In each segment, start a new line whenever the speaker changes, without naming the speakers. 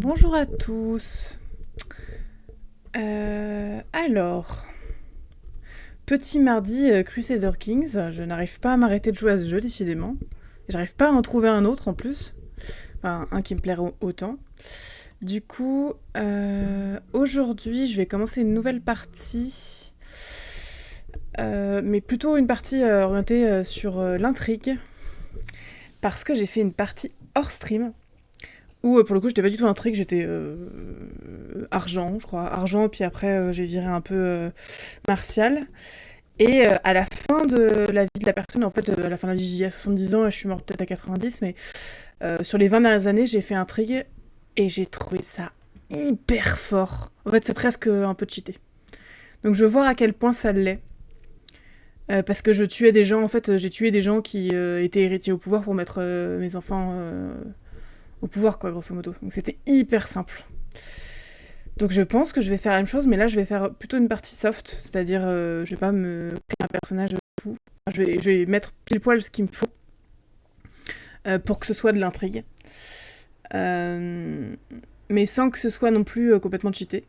Bonjour à tous. Alors, petit mardi Crusader Kings, je n'arrive pas à m'arrêter de jouer à ce jeu décidément. J'arrive pas à en trouver un autre en plus, enfin un qui me plairait autant. Du coup, aujourd'hui je vais commencer une nouvelle partie, mais plutôt une partie orientée sur l'intrigue, parce que j'ai fait une partie hors stream. Où pour le coup j'étais pas du tout intrigue, j'étais argent, je crois. Argent, puis après j'ai viré un peu martial. Et à la fin de la vie de la personne, en fait, à la fin de la vie, j'y ai 70 ans et je suis morte peut-être à 90, mais sur les 20 dernières années, j'ai fait intrigue et j'ai trouvé ça hyper fort. En fait, c'est presque un peu cheaté. Donc je veux voir à quel point ça l'est. Parce que je tuais des gens, en fait, j'ai tué des gens qui étaient héritiers au pouvoir pour mettre mes enfants au pouvoir, quoi, grosso modo. Donc c'était hyper simple. Donc je pense que je vais faire la même chose, mais là je vais faire plutôt une partie soft, c'est-à-dire je vais pas me créer un personnage fou. Enfin, je vais mettre pile poil ce qu'il me faut pour que ce soit de l'intrigue. Euh, mais sans que ce soit non plus complètement cheaté.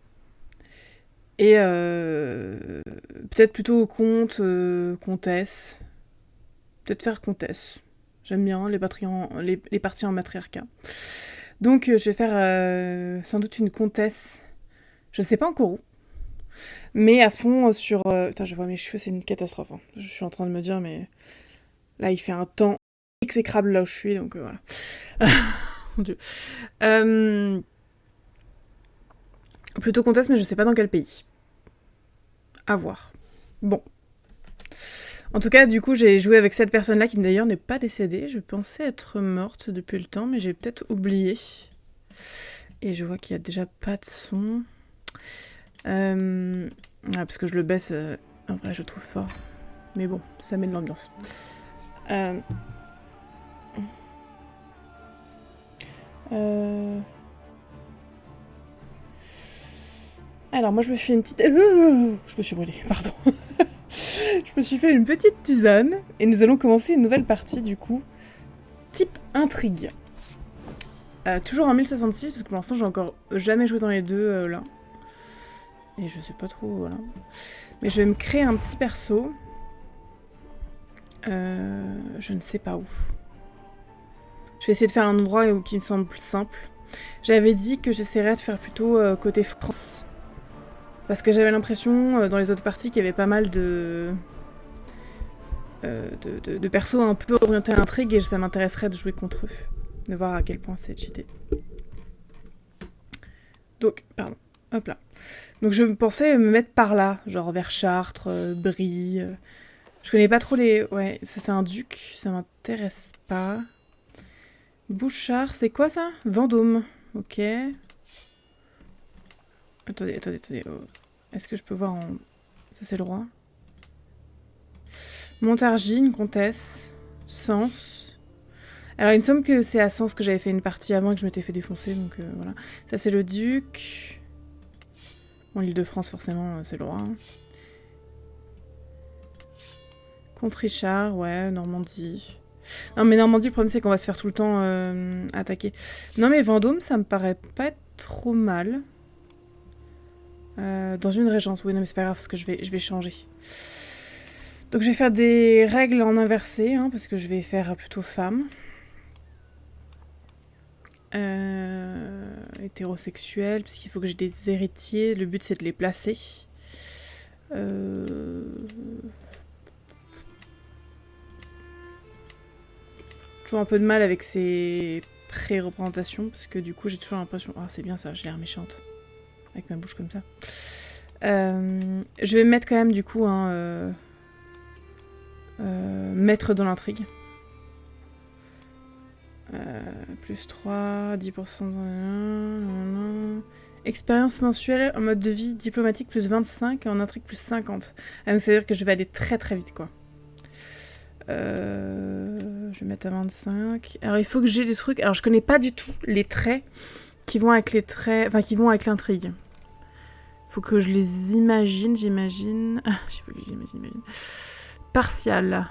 Et peut-être plutôt comte, comtesse. Peut-être faire comtesse. J'aime bien les parties en matriarcat. Donc je vais faire sans doute une comtesse. Je sais pas encore où. Mais à fond sur... Putain, je vois mes cheveux, c'est une catastrophe. Hein. Je suis en train de me dire, mais... Là, il fait un temps exécrable là où je suis, donc voilà. Mon Dieu. Euh, Plutôt comtesse, mais je sais pas dans quel pays. À voir. Bon. En tout cas, du coup, j'ai joué avec cette personne-là qui d'ailleurs n'est pas décédée. Je pensais être morte depuis le temps, mais j'ai peut-être oublié. Et je vois qu'il y a déjà pas de son. Parce que je le baisse, en vrai, je trouve fort. Mais bon, ça met de l'ambiance. Euh... Euh... Alors, moi, je me suis fait une petite... Je me suis brûlée, pardon. Je me suis fait une petite tisane. Et nous allons commencer une nouvelle partie, du coup. Type intrigue. Toujours en 1066, parce que pour l'instant, j'ai encore jamais joué dans les deux, là. Et je sais pas trop, voilà. Mais je vais me créer un petit perso. Je ne sais pas où. Je vais essayer de faire un endroit qui me semble simple. J'avais dit que j'essaierais de faire plutôt côté France. Parce que j'avais l'impression, dans les autres parties, qu'il y avait pas mal de persos un peu orientés à l'intrigue et ça m'intéresserait de jouer contre eux. De voir à quel point c'est cheaté. Donc, pardon. Hop là. Donc je pensais me mettre par là, genre vers Chartres, Brie. Je connais pas trop les... Ouais, ça c'est un duc, ça m'intéresse pas. Bouchard, c'est quoi ça? Vendôme. Ok. Attendez. Oh. Est-ce que je peux voir en... Ça c'est le roi. Montargis, comtesse. Sens. Alors il me semble que c'est à Sens que j'avais fait une partie avant et que je m'étais fait défoncer, donc voilà. Ça c'est le duc. Bon, l'Île-de-France forcément, c'est le roi. Comte Richard, ouais, Normandie. Non mais Normandie, le problème c'est qu'on va se faire tout le temps attaquer. Non mais Vendôme, ça me paraît pas être trop mal. Dans une régence, oui non mais c'est pas grave parce que je vais changer. Donc je vais faire des règles en inversé, hein, parce que je vais faire plutôt femme. Hétérosexuel, parce qu'il faut que j'ai des héritiers. Le but c'est de les placer. Toujours un peu de mal avec ces pré-représentations, parce que du coup j'ai toujours l'impression... Ah c'est bien ça, j'ai l'air méchante. Avec ma bouche comme ça. Je vais me mettre quand même du coup un maître dans l'intrigue. Plus 3, 10% expérience mensuelle en mode de vie diplomatique plus 25 et en intrigue plus 50. Ah, donc ça veut dire que je vais aller très très vite quoi. Je vais mettre à 25. Alors il faut que j'ai des trucs. Alors je connais pas du tout les traits qui vont avec les traits. Enfin qui vont avec l'intrigue. Faut que je les imagine, j'imagine. Ah, faut que j'imagine. Partial.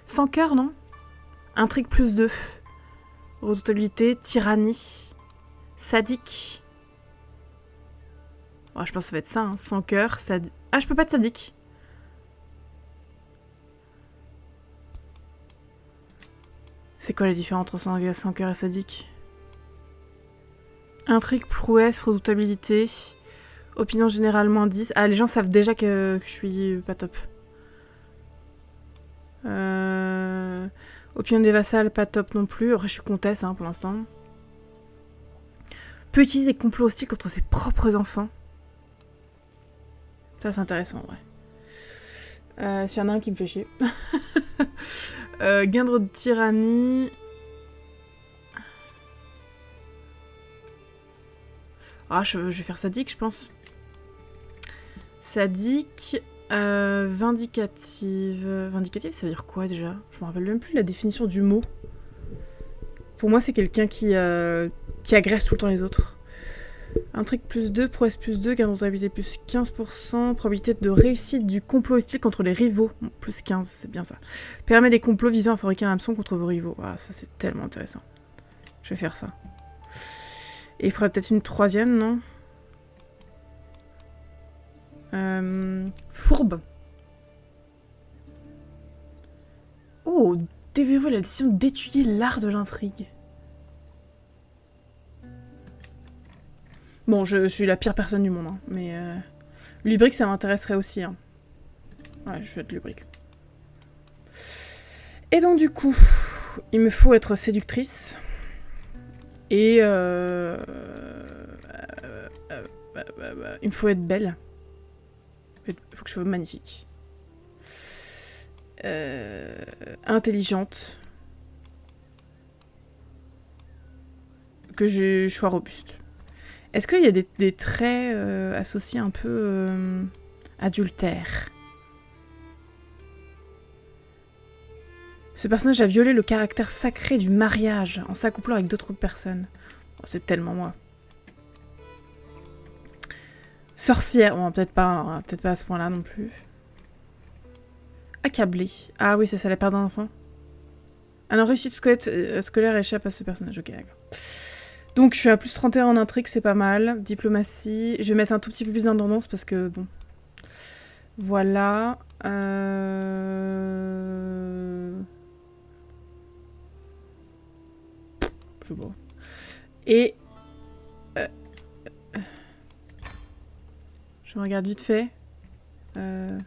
Sans cœur, non? Intrigue plus 2. redoutabilité, tyrannie, sadique. Oh, je pense que ça va être ça, hein. Sans cœur, sadique. Ah, je peux pas être sadique. C'est quoi la différence entre sans cœur et sadique? Intrigue, prouesse, redoutabilité. Opinion générale, moins 10. Ah, les gens savent déjà que je suis pas top. Opinion des vassals, pas top non plus. Après, je suis comtesse hein, pour l'instant. Peut utiliser des complots hostiles contre ses propres enfants. Ça, c'est intéressant, ouais. S'il y en a un qui me fait chier. Gain de tyrannie. Ah, je vais faire sadique, je pense. Sadique. Vindicative. Vindicative, ça veut dire quoi déjà? Je me rappelle même plus la définition du mot. Pour moi, c'est quelqu'un qui agresse tout le temps les autres. Intrigue plus 2, prouesse plus 2, gain de rentabilité plus 15%, probabilité de réussite du complot hostile contre les rivaux, plus 15, c'est bien ça. Permet des complots visant à fabriquer un hameçon contre vos rivaux. Ah, ça c'est tellement intéressant. Je vais faire ça. Et il faudrait peut-être une troisième, non? Fourbe. Oh, déverrouiller la décision d'étudier l'art de l'intrigue. Bon, je suis la pire personne du monde, hein, mais lubrique, ça m'intéresserait aussi. Hein. Ouais, je vais être lubrique. Et donc, du coup, il me faut être séductrice. Et il me faut être belle. Il faut que je sois magnifique. Intelligente. Que je sois robuste. Est-ce qu'il y a des traits associés un peu adultères? Ce personnage a violé le caractère sacré du mariage en s'accouplant avec d'autres personnes. Oh, c'est tellement moi. Sorcière, bon, peut-être pas à ce point-là non plus. Accablé. Ah oui, c'est ça, la perte d'un enfant. Ah non, réussite scolaire échappe à ce personnage. Ok, d'accord. Donc je suis à plus 31 en intrigue, c'est pas mal. Diplomatie. Je vais mettre un tout petit peu plus d'indépendance parce que bon. Voilà. Je sais pas. Et je regarde vite fait. Non,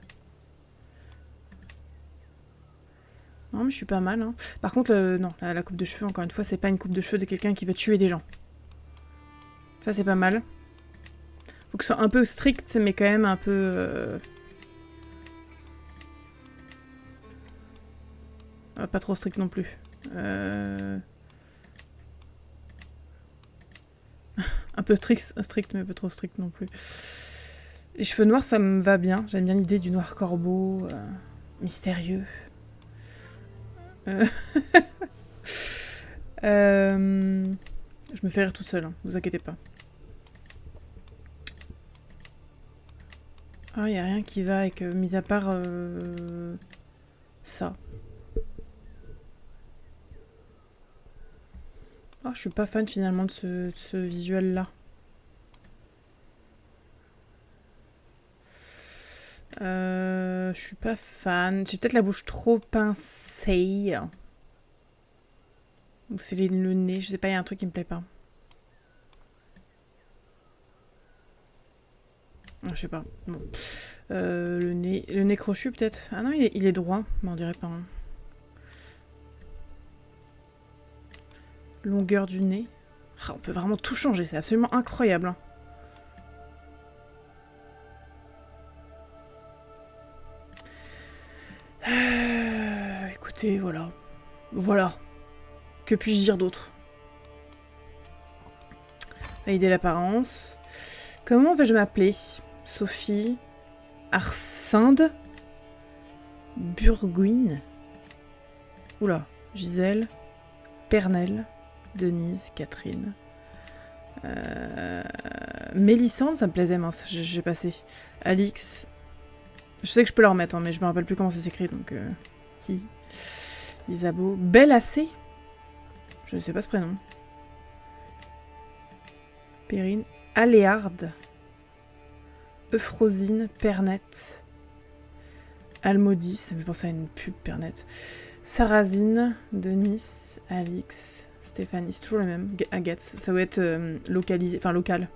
mais je suis pas mal. Hein. Par contre, non, la coupe de cheveux, encore une fois, c'est pas une coupe de cheveux de quelqu'un qui veut tuer des gens. Ça, c'est pas mal. Faut que ce soit un peu strict, mais quand même un peu... pas trop strict non plus. Un peu strict, mais pas trop strict non plus. Les cheveux noirs, ça me va bien. J'aime bien l'idée du noir corbeau, mystérieux. Je me fais rire toute seule, hein, vous inquiétez pas. Ah, y a rien qui va avec, mis à part ça. Oh, je suis pas fan finalement de ce visuel-là. Je suis pas fan. J'ai peut-être la bouche trop pincée. Ou c'est le nez, je sais pas, il y a un truc qui me plaît pas. Je sais pas. Bon. Le nez crochu peut-être. Ah non, il est droit, mais on dirait pas. Hein. Longueur du nez. Ah, on peut vraiment tout changer, c'est absolument incroyable. Hein. Écoutez, voilà. Voilà. Que puis-je dire d'autre? Valider l'apparence. Comment vais-je m'appeler? Sophie. Arsinde. Burguine. Oula. Gisèle. Pernelle. Denise. Catherine. Mélissande, ça me plaisait, mince. J'ai passé. Alix. Je sais que je peux la remettre, hein, mais je me rappelle plus comment ça s'écrit, donc... Isabeau. Belle assez. Je ne sais pas ce prénom. Perrine. Aléarde. Euphrosine. Pernette. Almaudis. Ça me fait penser à une pub Pernette. Sarrazine. Denis. Alix. Stéphanie. C'est toujours le même. Agathe. Ça doit être localisé. Enfin, local.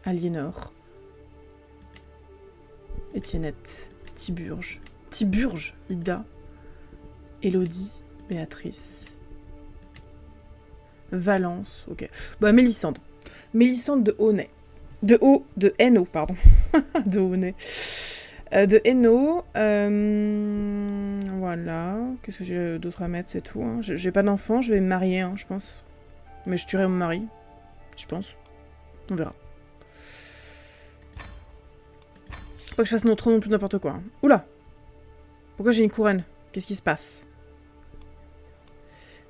Aliénor. Étiennette. Tiburge. Tiburge. Ida. Élodie. Béatrice. Valence. Ok. Bah, Mélissande. Mélissande de Haunay. De Hainaut, pardon. De Haunay. De Hainaut. Voilà. Qu'est-ce que j'ai d'autre à mettre, c'est tout. Hein. J'ai pas d'enfant, je vais me marier, hein, je pense. Mais je tuerai mon mari. Je pense. On verra. Faut pas que je fasse trop non plus n'importe quoi. Hein. Oula! Pourquoi j'ai une couronne? Qu'est-ce qui se passe?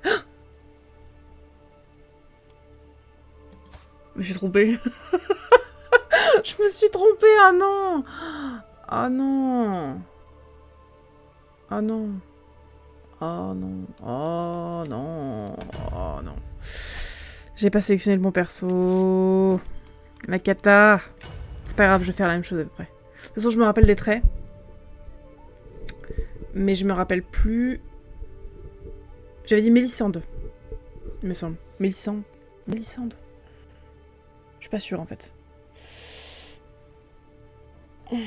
Ah, je me suis trompée. Je me suis trompée, ah non! Ah non! Ah non! Oh non! Oh non! Oh non! J'ai pas sélectionné le bon perso. La cata. C'est pas grave, je vais faire la même chose à peu près. De toute façon, je me rappelle des traits. Mais je me rappelle plus... J'avais dit Mélissande. Il me semble. Mélissande. Mélissande. Je suis pas sûre en fait. Je vais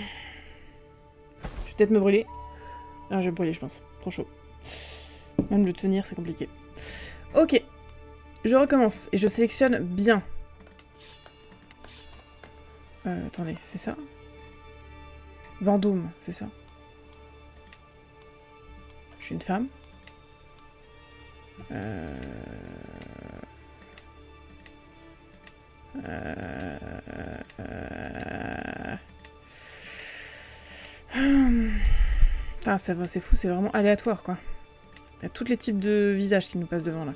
peut-être me brûler. Ah, je vais me brûler, je pense. Trop chaud. Même le tenir, c'est compliqué. Ok. Je recommence. Et je sélectionne bien. Attendez, c'est ça? Vendôme, c'est ça? Je suis une femme. Putain, ça va, c'est fou, c'est vraiment aléatoire, quoi. Il y a tous les types de visages qui nous passent devant, là.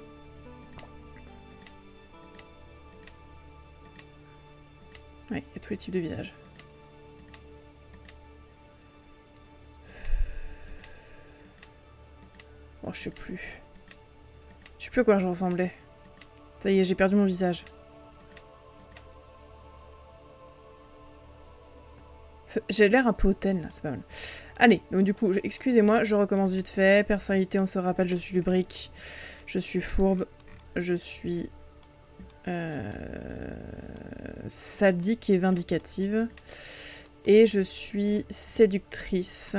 Ouais, il y a tous les types de visages. Oh, je sais plus. Je sais plus à quoi je ressemblais. Ça y est, j'ai perdu mon visage. J'ai l'air un peu hautaine, là, c'est pas mal. Allez, donc du coup, excusez-moi, je recommence vite fait. Personnalité, on se rappelle, je suis lubrique. Je suis fourbe. Je suis... sadique et vindicative. Et je suis séductrice.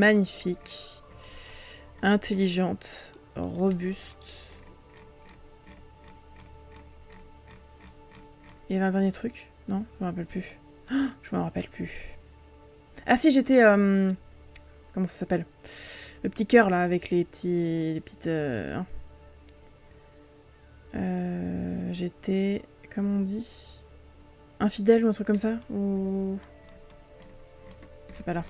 Magnifique. Intelligente. Robuste. Il y avait un dernier truc? Non, je me rappelle plus. Oh, je me rappelle plus. Ah si, j'étais... comment ça s'appelle? Le petit cœur, là, avec les petits... Les petites... hein. J'étais... Comment on dit? Infidèle ou un truc comme ça? Ou... C'est pas là.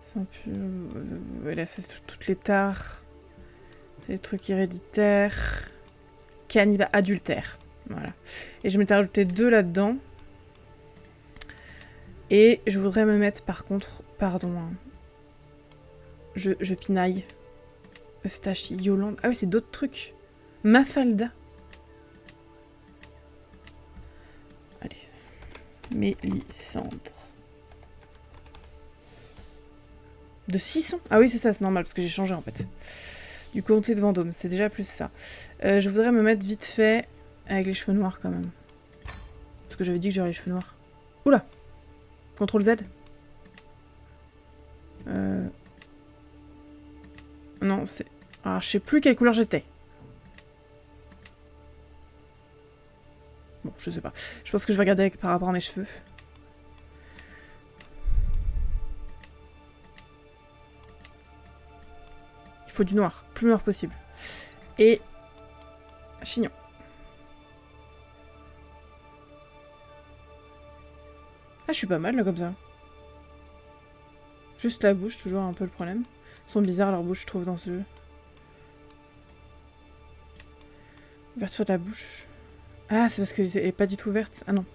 Sans plus... Là, c'est toutes les tares. C'est les trucs héréditaires. Cannibale, adultère. Voilà. Et je m'étais rajouté 2 là-dedans. Et je voudrais me mettre, par contre... Pardon. Hein. Je pinaille. Eustache, Yolande... Ah oui, c'est d'autres trucs. Mafalda. Allez. Mélissandre. De Sisson? Ah oui, c'est ça, c'est normal, parce que j'ai changé, en fait. Du comté de Vendôme, c'est déjà plus ça. Je voudrais me mettre vite fait avec les cheveux noirs, quand même. Parce que j'avais dit que j'aurais les cheveux noirs. Oula! CTRL Z. Non, c'est... Ah, je sais plus quelle couleur j'étais. Bon, je sais pas. Je pense que je vais regarder par rapport à mes cheveux. Il faut du noir, plus noir possible. Et... chignon. Ah, je suis pas mal, là, comme ça. Juste la bouche, toujours un peu le problème. Ils sont bizarres, leur bouche, je trouve, dans ce jeu. Ouverture de la bouche. Ah, c'est parce qu'elle est pas du tout ouverte. Ah non.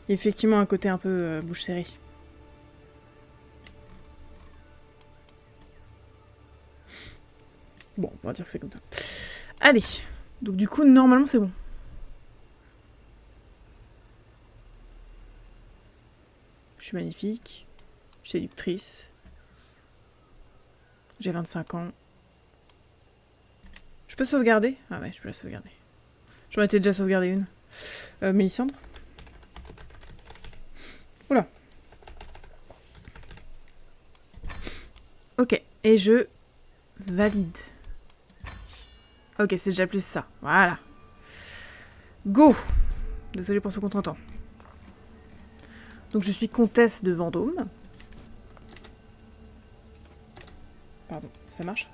Il y a effectivement un côté un peu bouche serrée. Bon, on va dire que c'est comme ça. Allez. Donc du coup, normalement, c'est bon. Je suis magnifique. Je suis séductrice. J'ai 25 ans. Je peux sauvegarder? Ah ouais, je peux la sauvegarder. J'en étais déjà sauvegardé une. Mélissandre. Oula. Ok, et je valide. Ok, c'est déjà plus ça. Voilà. Go! Désolé pour ce contretemps. Donc je suis comtesse de Vendôme. Pardon, ça marche?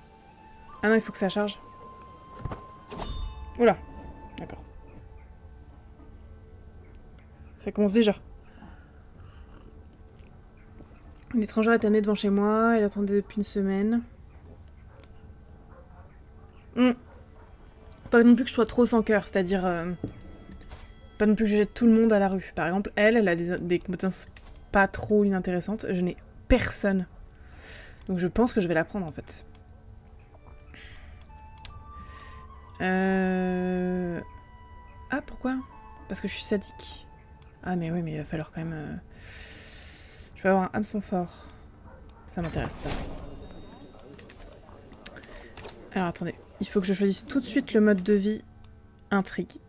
Ah non, il faut que ça charge. Oula. D'accord. Ça commence déjà. Une étrangère est amenée devant chez moi. Elle attendait depuis une semaine. Pas non plus que je sois trop sans cœur, c'est-à-dire... pas non plus que je jette tout le monde à la rue. Par exemple, elle a des compétences pas trop inintéressantes. Je n'ai personne. Donc je pense que je vais la prendre, en fait. Ah, pourquoi? Parce que je suis sadique. Ah, mais oui, mais il va falloir quand même... Je vais avoir un hameçon fort. Ça m'intéresse, ça. Alors, attendez. Il faut que je choisisse tout de suite le mode de vie intrigue.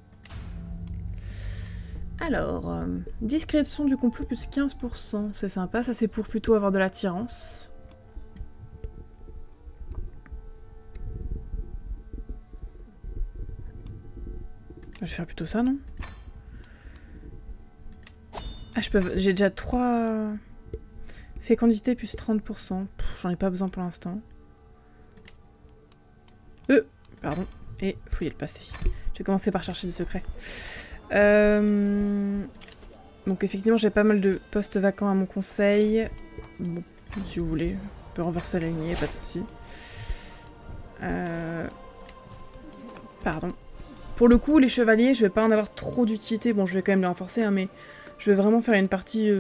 Alors, description du complot plus 15%. C'est sympa. Ça, c'est pour plutôt avoir de l'attirance. Je vais faire plutôt ça, non? Ah, j'ai déjà 3... Fécondité plus 30%. J'en ai pas besoin pour l'instant. Pardon. Et fouiller le passé. Je vais commencer par chercher des secrets. Donc effectivement, j'ai pas mal de postes vacants à mon conseil. Bon, si vous voulez, on peut renverser la lignée, pas de souci. Pardon. Pour le coup, les chevaliers, je vais pas en avoir trop d'utilité. Bon, je vais quand même les renforcer, hein, mais je vais vraiment faire une partie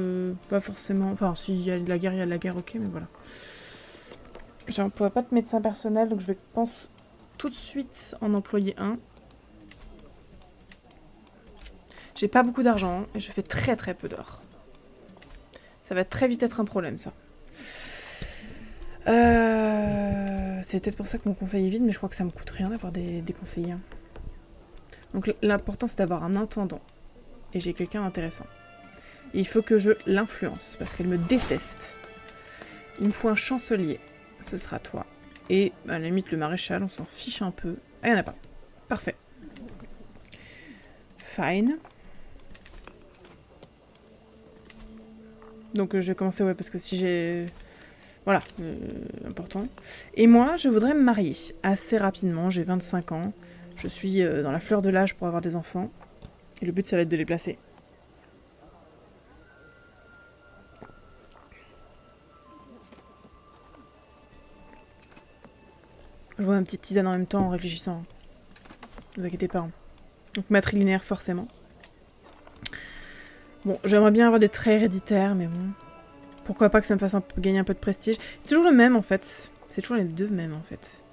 pas forcément... Enfin, s'il y a de la guerre, il y a de la guerre, ok, mais voilà. J'emploie pas de médecin personnel, donc je vais, pense, tout de suite en employer un. J'ai pas beaucoup d'argent, et je fais très très peu d'or. Ça va très vite être un problème, ça. C'est peut-être pour ça que mon conseil est vide, mais je crois que ça me coûte rien d'avoir des conseillers. Donc l'important, c'est d'avoir un intendant. Et j'ai quelqu'un d'intéressant. Et il faut que je l'influence, parce qu'elle me déteste. Il me faut un chancelier. Ce sera toi. Et à la limite, le maréchal, on s'en fiche un peu. Ah, il n'y en a pas. Parfait. Fine. Donc je vais commencer, ouais, parce que si j'ai... Voilà, important. Et moi, je voudrais me marier assez rapidement. J'ai 25 ans. Je suis dans la fleur de l'âge pour avoir des enfants. Et le but, ça va être de les placer. Je vois une petite tisane en même temps en réfléchissant. Ne vous inquiétez pas. Hein. Donc matrilinéaire, forcément. Bon, j'aimerais bien avoir des traits héréditaires, mais bon... Pourquoi pas que ça me fasse gagner un peu de prestige. C'est toujours le même, en fait. C'est toujours les deux mêmes, en fait.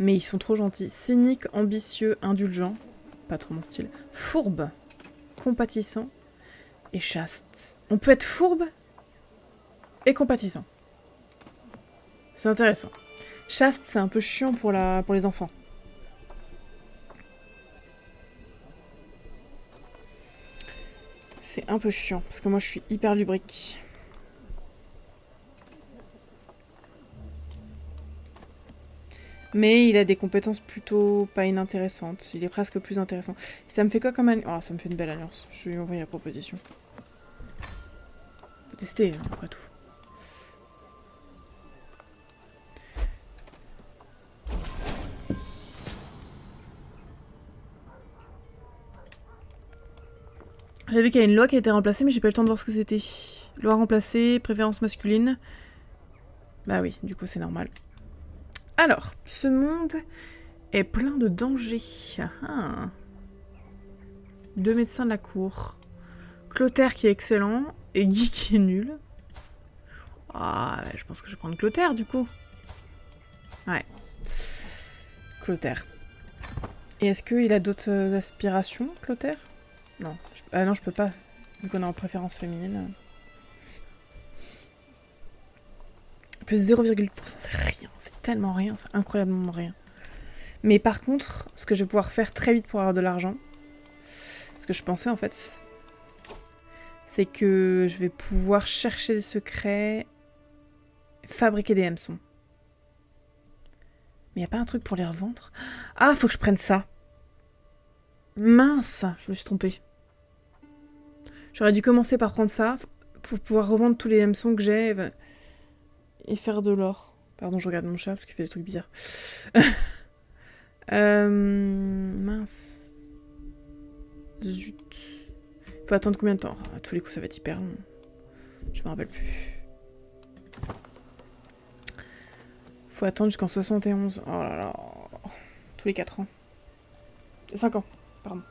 Mais ils sont trop gentils. Cynique, ambitieux, indulgent. Pas trop mon style. Fourbe, compatissant et chaste. On peut être fourbe et compatissant. C'est intéressant. Chaste, c'est un peu chiant pour les enfants. C'est un peu chiant, parce que moi je suis hyper lubrique. Mais il a des compétences plutôt pas inintéressantes. Il est presque plus intéressant. Ça me fait quoi comme alliance? Oh, ça me fait une belle alliance. Je vais lui envoyer la proposition. Faut tester, hein, après tout. J'ai vu qu'il y a une loi qui a été remplacée, mais j'ai pas eu le temps de voir ce que c'était. Loi remplacée, préférence masculine. Bah oui, du coup c'est normal. Alors, ce monde est plein de dangers. Ah. 2 médecins de la cour. Clotaire qui est excellent, et Guy qui est nul. Ah, je pense que je vais prendre Clotaire du coup. Ouais. Clotaire. Et est-ce qu'il a d'autres aspirations, Clotaire? Non. Ah non, je peux pas, vu qu'on est en préférence féminine. Plus 0,%, c'est rien. C'est tellement rien, c'est incroyablement rien. Mais par contre, ce que je vais pouvoir faire très vite pour avoir de l'argent, ce que je pensais en fait, c'est que je vais pouvoir chercher des secrets, fabriquer des hameçons. Mais y a pas un truc pour les revendre? Ah, faut que je prenne ça. Mince, je me suis trompée. J'aurais dû commencer par prendre ça pour pouvoir revendre tous les hameçons que j'ai et faire de l'or. Pardon, je regarde mon chat parce qu'il fait des trucs bizarres. Mince. Zut. Faut attendre combien de temps? À tous les coups, ça va être hyper long. Je me rappelle plus. Faut attendre jusqu'en 71. Oh là là. Tous les 4 ans. 5 ans, pardon.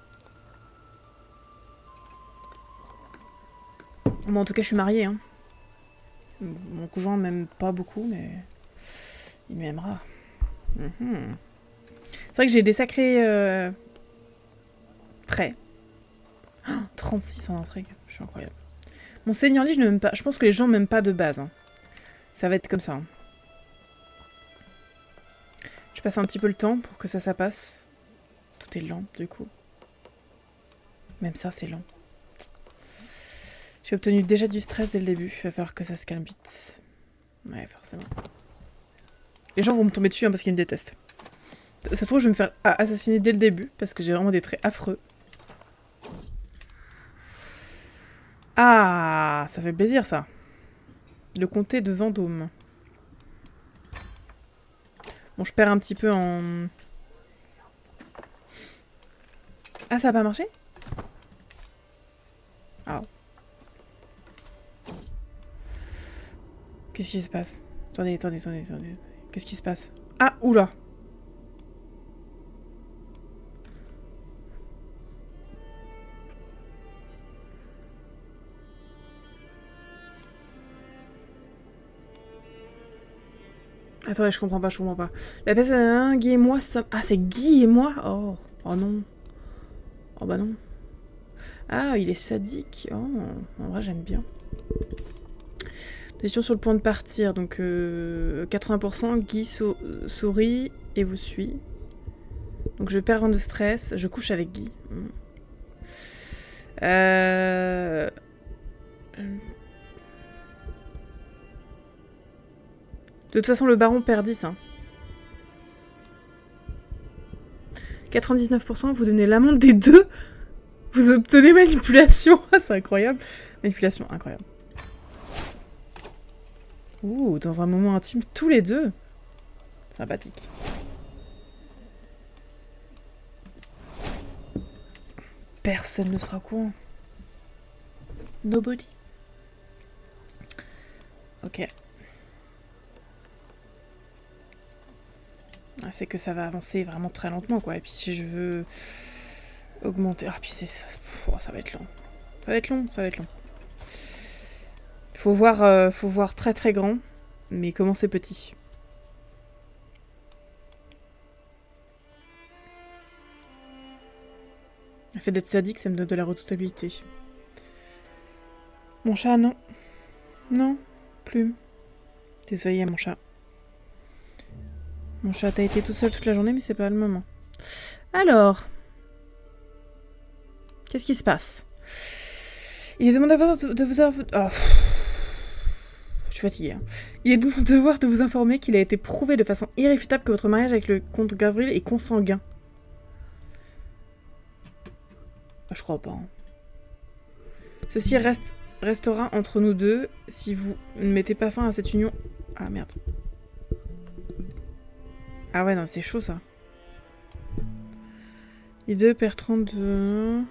Bon, en tout cas, je suis mariée. Hein. Mon conjoint m'aime pas beaucoup, mais il m'aimera. C'est vrai que j'ai des sacrés traits. Oh, 36 en intrigue, je suis incroyable. Mon seigneur Lee, je ne m'aime pas. Je pense que les gens m'aiment pas de base. Hein. Ça va être comme ça. Hein. Je passe un petit peu le temps pour que ça passe. Tout est lent, du coup. Même ça, c'est lent. J'ai obtenu déjà du stress dès le début. Il va falloir que ça se calme vite. Ouais, forcément. Les gens vont me tomber dessus hein, parce qu'ils me détestent. Ça se trouve, je vais me faire assassiner dès le début parce que j'ai vraiment des traits affreux. Ah, ça fait plaisir, ça. Le comté de Vendôme. Bon, je perds un petit peu en... Ah, ça a pas marché? Ah. Qu'est-ce qui se passe? Attendez. Qu'est-ce qui se passe? Ah, oula! Attendez, je comprends pas. La personne, Guy et moi sommes... Ah, c'est Guy et moi? Oh non. Oh bah non. Ah, il est sadique. Oh, en vrai, j'aime bien. Décision sur le point de partir. Donc, 80%, Guy sourit et vous suit. Donc, je perds un de stress. Je couche avec Guy. De toute façon, le baron perd 10. Hein. 99%, vous donnez l'amende des deux. Vous obtenez manipulation. C'est incroyable. Manipulation, incroyable. Ouh, dans un moment intime, tous les deux. Sympathique. Personne ne sera au courant. Nobody. Ok. Ah, c'est que ça va avancer vraiment très lentement, quoi. Et puis si je veux augmenter... Ah, puis c'est ça... ça va être long. Ça va être long. Faut voir très très grand, mais commencer petit. Le fait d'être sadique, ça me donne de la redoutabilité. Mon chat, non. Non, plume. Désolée, mon chat. Mon chat, t'as été tout seul toute la journée, mais c'est pas le moment. Alors... Qu'est-ce qui se passe? Il est de mon devoir de vous avoir... Oh. Je suis fatiguée. Hein. Il est de mon devoir de vous informer qu'il a été prouvé de façon irréfutable que votre mariage avec le comte Gavril est consanguin. Je crois pas. Hein. Ceci restera entre nous deux si vous ne mettez pas fin à cette union... Ah merde. Ah ouais, non, c'est chaud ça. Les deux perdent 32...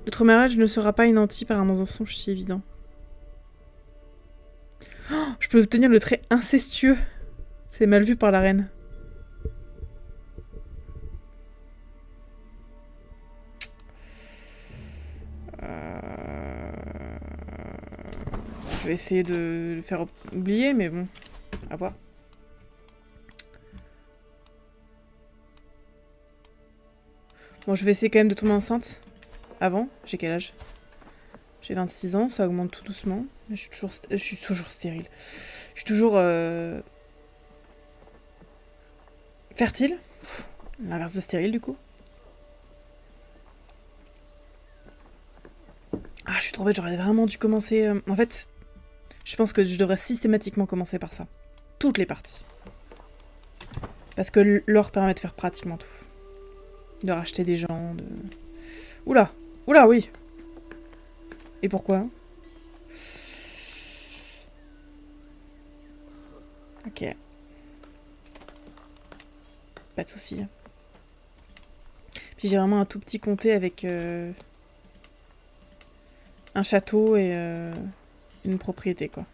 Notre mariage ne sera pas inanti par un mensonge si évident. Oh, je peux obtenir le trait incestueux. C'est mal vu par la reine. Je vais essayer de le faire oublier, mais bon, à voir. Bon, je vais essayer quand même de tomber enceinte. Avant, j'ai quel âge? J'ai 26 ans, ça augmente tout doucement. Mais je suis toujours stérile. Je suis toujours... fertile. L'inverse de stérile, du coup. Ah, je suis trop bête, j'aurais vraiment dû commencer... En fait, je pense que je devrais systématiquement commencer par ça. Toutes les parties. Parce que l'or permet de faire pratiquement tout. De racheter des gens, de... Oula! Oula, oui! Et pourquoi? Ok. Pas de soucis. Puis j'ai vraiment un tout petit comté avec un château et une propriété, quoi.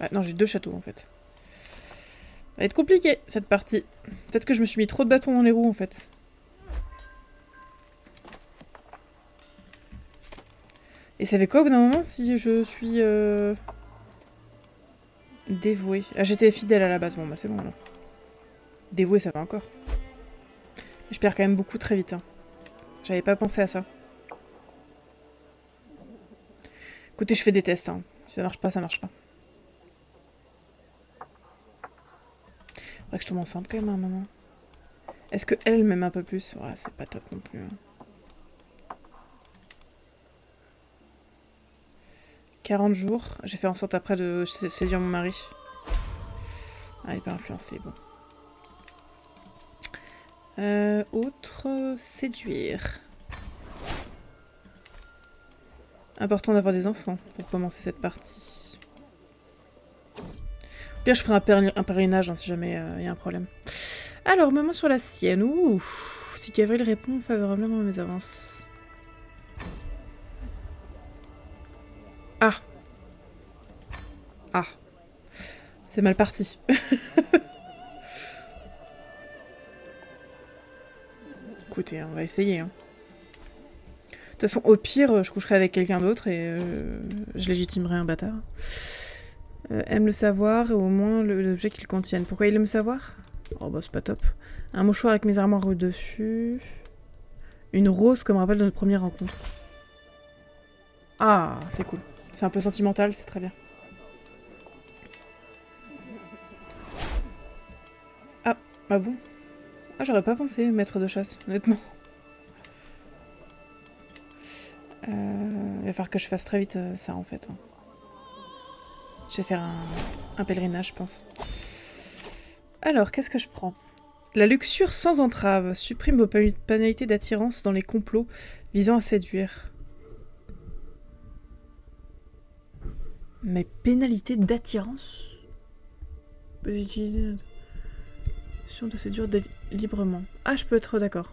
Ah, non, j'ai 2 châteaux, en fait. Ça va être compliqué, cette partie. Peut-être que je me suis mis trop de bâtons dans les roues, en fait. Et ça fait quoi, au bout d'un moment, si je suis... dévouée? Ah, j'étais fidèle à la base. Bon, bah c'est bon, alors. Dévouée, ça va encore. Je perds quand même beaucoup très vite, hein. J'avais pas pensé à ça. Écoutez, je fais des tests, hein. Si ça marche pas, ça marche pas. Faudrait que je tombe enceinte quand même à un moment. Est-ce que elle m'aime un peu plus? Ouais, c'est pas top non plus. Hein. 40 jours. J'ai fait en sorte après de séduire mon mari. Ah, il est pas influencé, bon. Autre, séduire. Important d'avoir des enfants pour commencer cette partie. Au pire, je ferai un pèlerinage hein, si jamais il y a un problème. Alors, maman sur la sienne. Ouh. Si Gabriel répond favorablement à mes avances. Ah. Ah. C'est mal parti. Écoutez, on va essayer. Hein. De toute façon, au pire, je coucherai avec quelqu'un d'autre et je légitimerai un bâtard. Aime le savoir et au moins l'objet qu'il contienne. Pourquoi il aime savoir? Oh bah c'est pas top. Un mouchoir avec mes armoires au-dessus. Une rose comme rappel de notre première rencontre. Ah, c'est cool. C'est un peu sentimental, c'est très bien. Ah, ah bon? Ah, j'aurais pas pensé, maître de chasse, honnêtement. Il va falloir que je fasse très vite ça, en fait. Hein. Je vais faire un pèlerinage, je pense. Alors, qu'est-ce que je prends? La luxure sans entrave supprime vos pénalités d'attirance dans les complots visant à séduire. Mes pénalités d'attirance? Peux utiliser une de séduire librement. Ah, je peux être d'accord.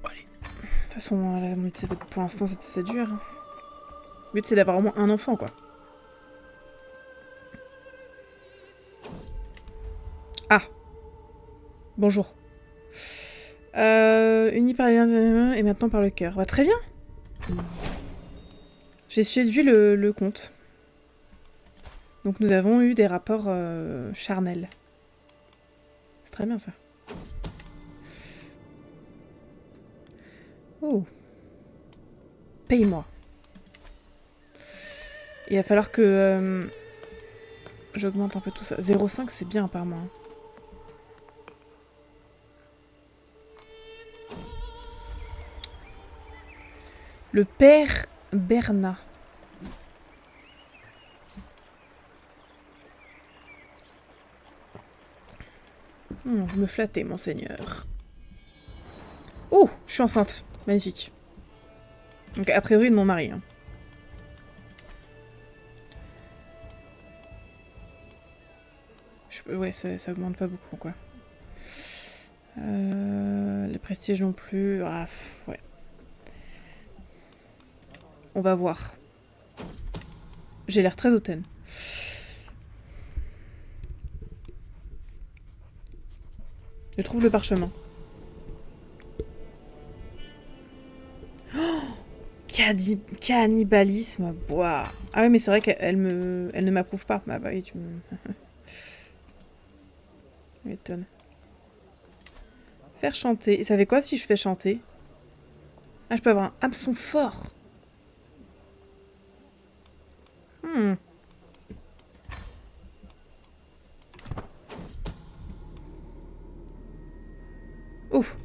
Allez. De toute façon, pour l'instant, c'est de séduire. Le but, c'est d'avoir au moins un enfant, quoi. Ah. Bonjour. Uni par les liens et maintenant par le cœur. Bah, très bien. J'ai séduit le comte. Donc nous avons eu des rapports charnels. C'est très bien ça. Oh. Paye-moi. Il va falloir que j'augmente un peu tout ça. 0,5 c'est bien par mois. Le père Bernat. Vous me flattez, monseigneur. Oh, je suis enceinte. Magnifique. Donc, a priori, de mon mari. Hein. Ouais, ça augmente pas beaucoup, quoi. Les prestiges non plus. Ah, ouais. On va voir. J'ai l'air très hautaine. Je trouve le parchemin. Oh, Cannibalisme, boah. Ah ouais, mais c'est vrai qu'elle elle ne m'approuve pas. Ah bah oui, tu me... m'étonnes. Faire chanter. Et ça fait quoi si je fais chanter? Ah, je peux avoir un hameçon fort. Hmm. Ouf.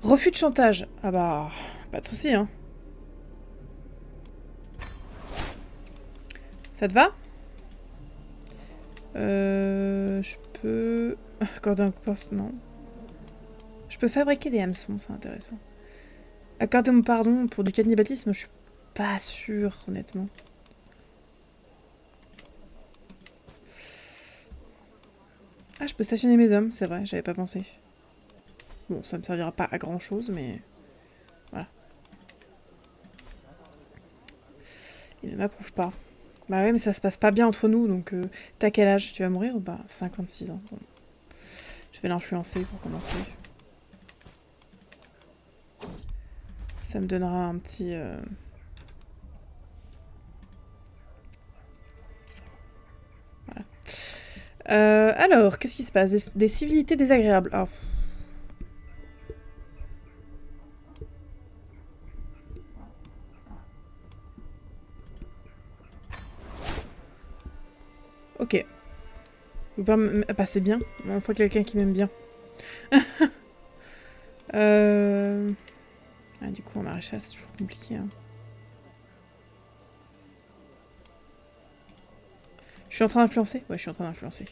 Refus de chantage. Ah bah, pas de souci, hein. Ça te va? Je peux... Accorder un poste, non. Je peux fabriquer des hameçons, c'est intéressant. Accorder mon pardon pour du cannibalisme, je suis pas sûre, honnêtement. Ah, je peux stationner mes hommes, c'est vrai, j'avais pas pensé. Bon, ça me servira pas à grand chose, mais... Voilà. Il ne m'approuve pas. Bah ouais, mais ça se passe pas bien entre nous, donc... T'as quel âge? Tu vas mourir ou pas? 56 ans. Bon. Je vais l'influencer pour commencer. Ça me donnera un petit... Voilà. Alors, qu'est-ce qui se passe? Des civilités désagréables. Ah. Ok. Vous pas passer bien. On voit quelqu'un qui m'aime bien. Ah, du coup, en maréchal, c'est toujours compliqué. Hein. Je suis en train d'influencer? Ouais, je suis en train d'influencer.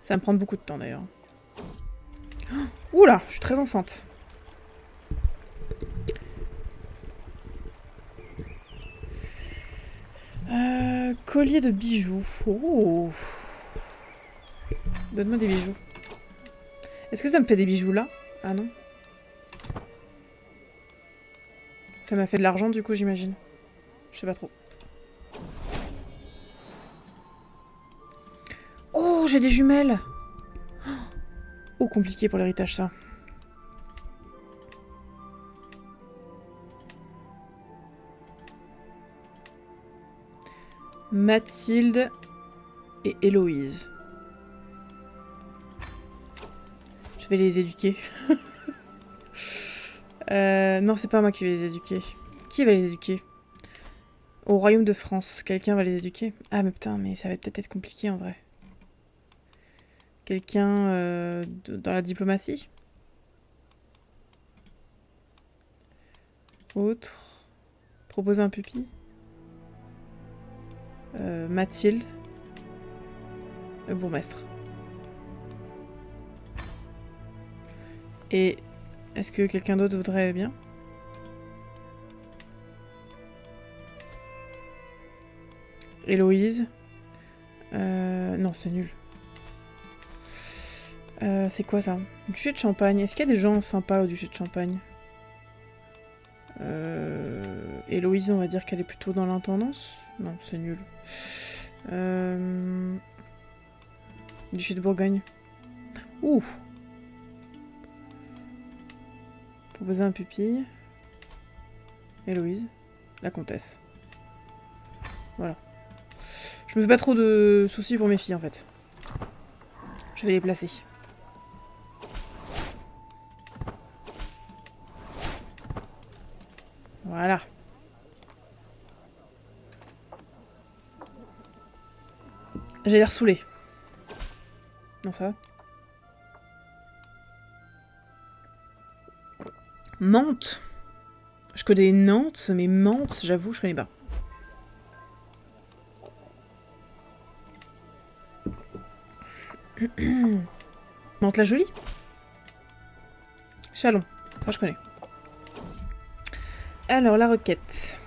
Ça va me prendre beaucoup de temps, d'ailleurs. Oula, je suis très enceinte. Collier de bijoux. Oh. Donne-moi des bijoux. Est-ce que ça me fait des bijoux, là? Ah non. Ça m'a fait de l'argent, du coup, j'imagine. Je sais pas trop. Oh, j'ai des jumelles! Oh, compliqué pour l'héritage, ça. Mathilde et Héloïse. Je vais les éduquer. Non, c'est pas moi qui vais les éduquer. Qui va les éduquer? Au royaume de France, quelqu'un va les éduquer? Ah mais putain, mais ça va peut-être être compliqué en vrai. Quelqu'un dans la diplomatie? Autre. Proposer un pupille? Mathilde. Bourgmestre. Et est-ce que quelqu'un d'autre voudrait bien? Héloïse. Non, c'est nul. C'est quoi ça? Duché de Champagne. Est-ce qu'il y a des gens sympas au duché de Champagne? Héloïse, on va dire qu'elle est plutôt dans l'intendance. Non, c'est nul. Duché de Bourgogne. Ouh! Proposer un pupille. Héloïse. La comtesse. Voilà. Je me fais pas trop de soucis pour mes filles, en fait. Je vais les placer. Voilà. J'ai l'air saoulée. Non, ça va. Mantes. Je connais Nantes, mais Mantes, j'avoue, je connais pas. Mantes-la-Jolie. Chalon. Ça, je connais. Alors, la requête.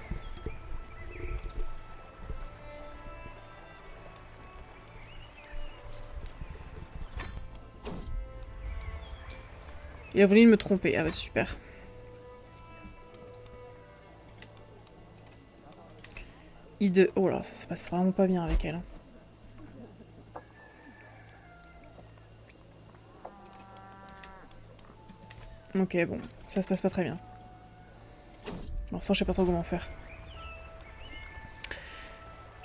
Il a voulu me tromper. Ah bah super. I2. Oh là, ça se passe vraiment pas bien avec elle. Hein. Ok, bon. Ça se passe pas très bien. Bon, ça, je sais pas trop comment faire.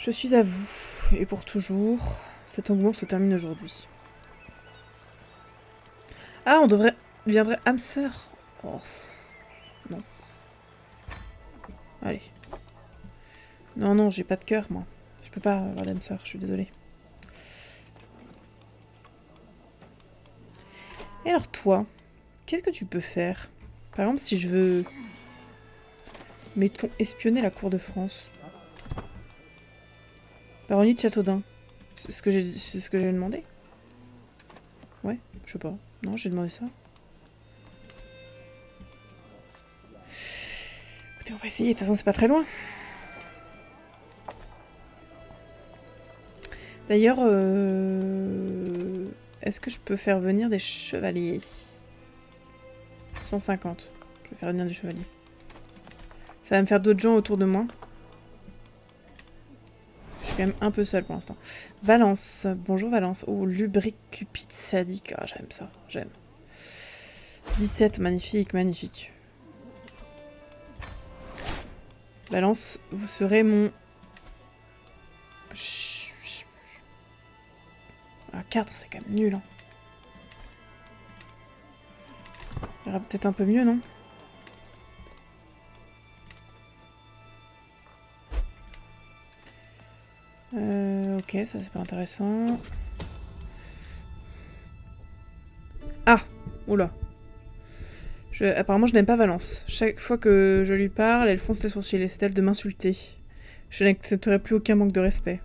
Je suis à vous, et pour toujours. Cet engouement se termine aujourd'hui. Ah, on deviendrait âme sœur. Oh, non. Allez. Non, non, j'ai pas de cœur, moi. Je peux pas avoir d'âme sœur, je suis désolée. Et alors toi, qu'est-ce que tu peux faire? Par exemple, si je veux... Mettons, espionner la cour de France. Baronnie de Châteaudun. C'est ce que j'ai demandé? Ouais, je sais pas. Non, j'ai demandé ça. Écoutez, on va essayer, de toute façon c'est pas très loin. D'ailleurs, est-ce que je peux faire venir des chevaliers? 150. Je vais faire venir des chevaliers. Ça va me faire d'autres gens autour de moi. Je suis quand même un peu seule pour l'instant. Valence. Bonjour Valence. Oh, lubrique cupide sadique. Ah, j'aime ça. J'aime. 17. Magnifique, magnifique. Valence, vous serez mon... Ah, 4, c'est quand même nul. Hein. Il y aura peut-être un peu mieux, non? Ok, ça c'est pas intéressant. Ah! Oula. Apparemment, je n'aime pas Valence. Chaque fois que je lui parle, elle fonce les sourcils. Essaie-t-elle de m'insulter? Je n'accepterai plus aucun manque de respect.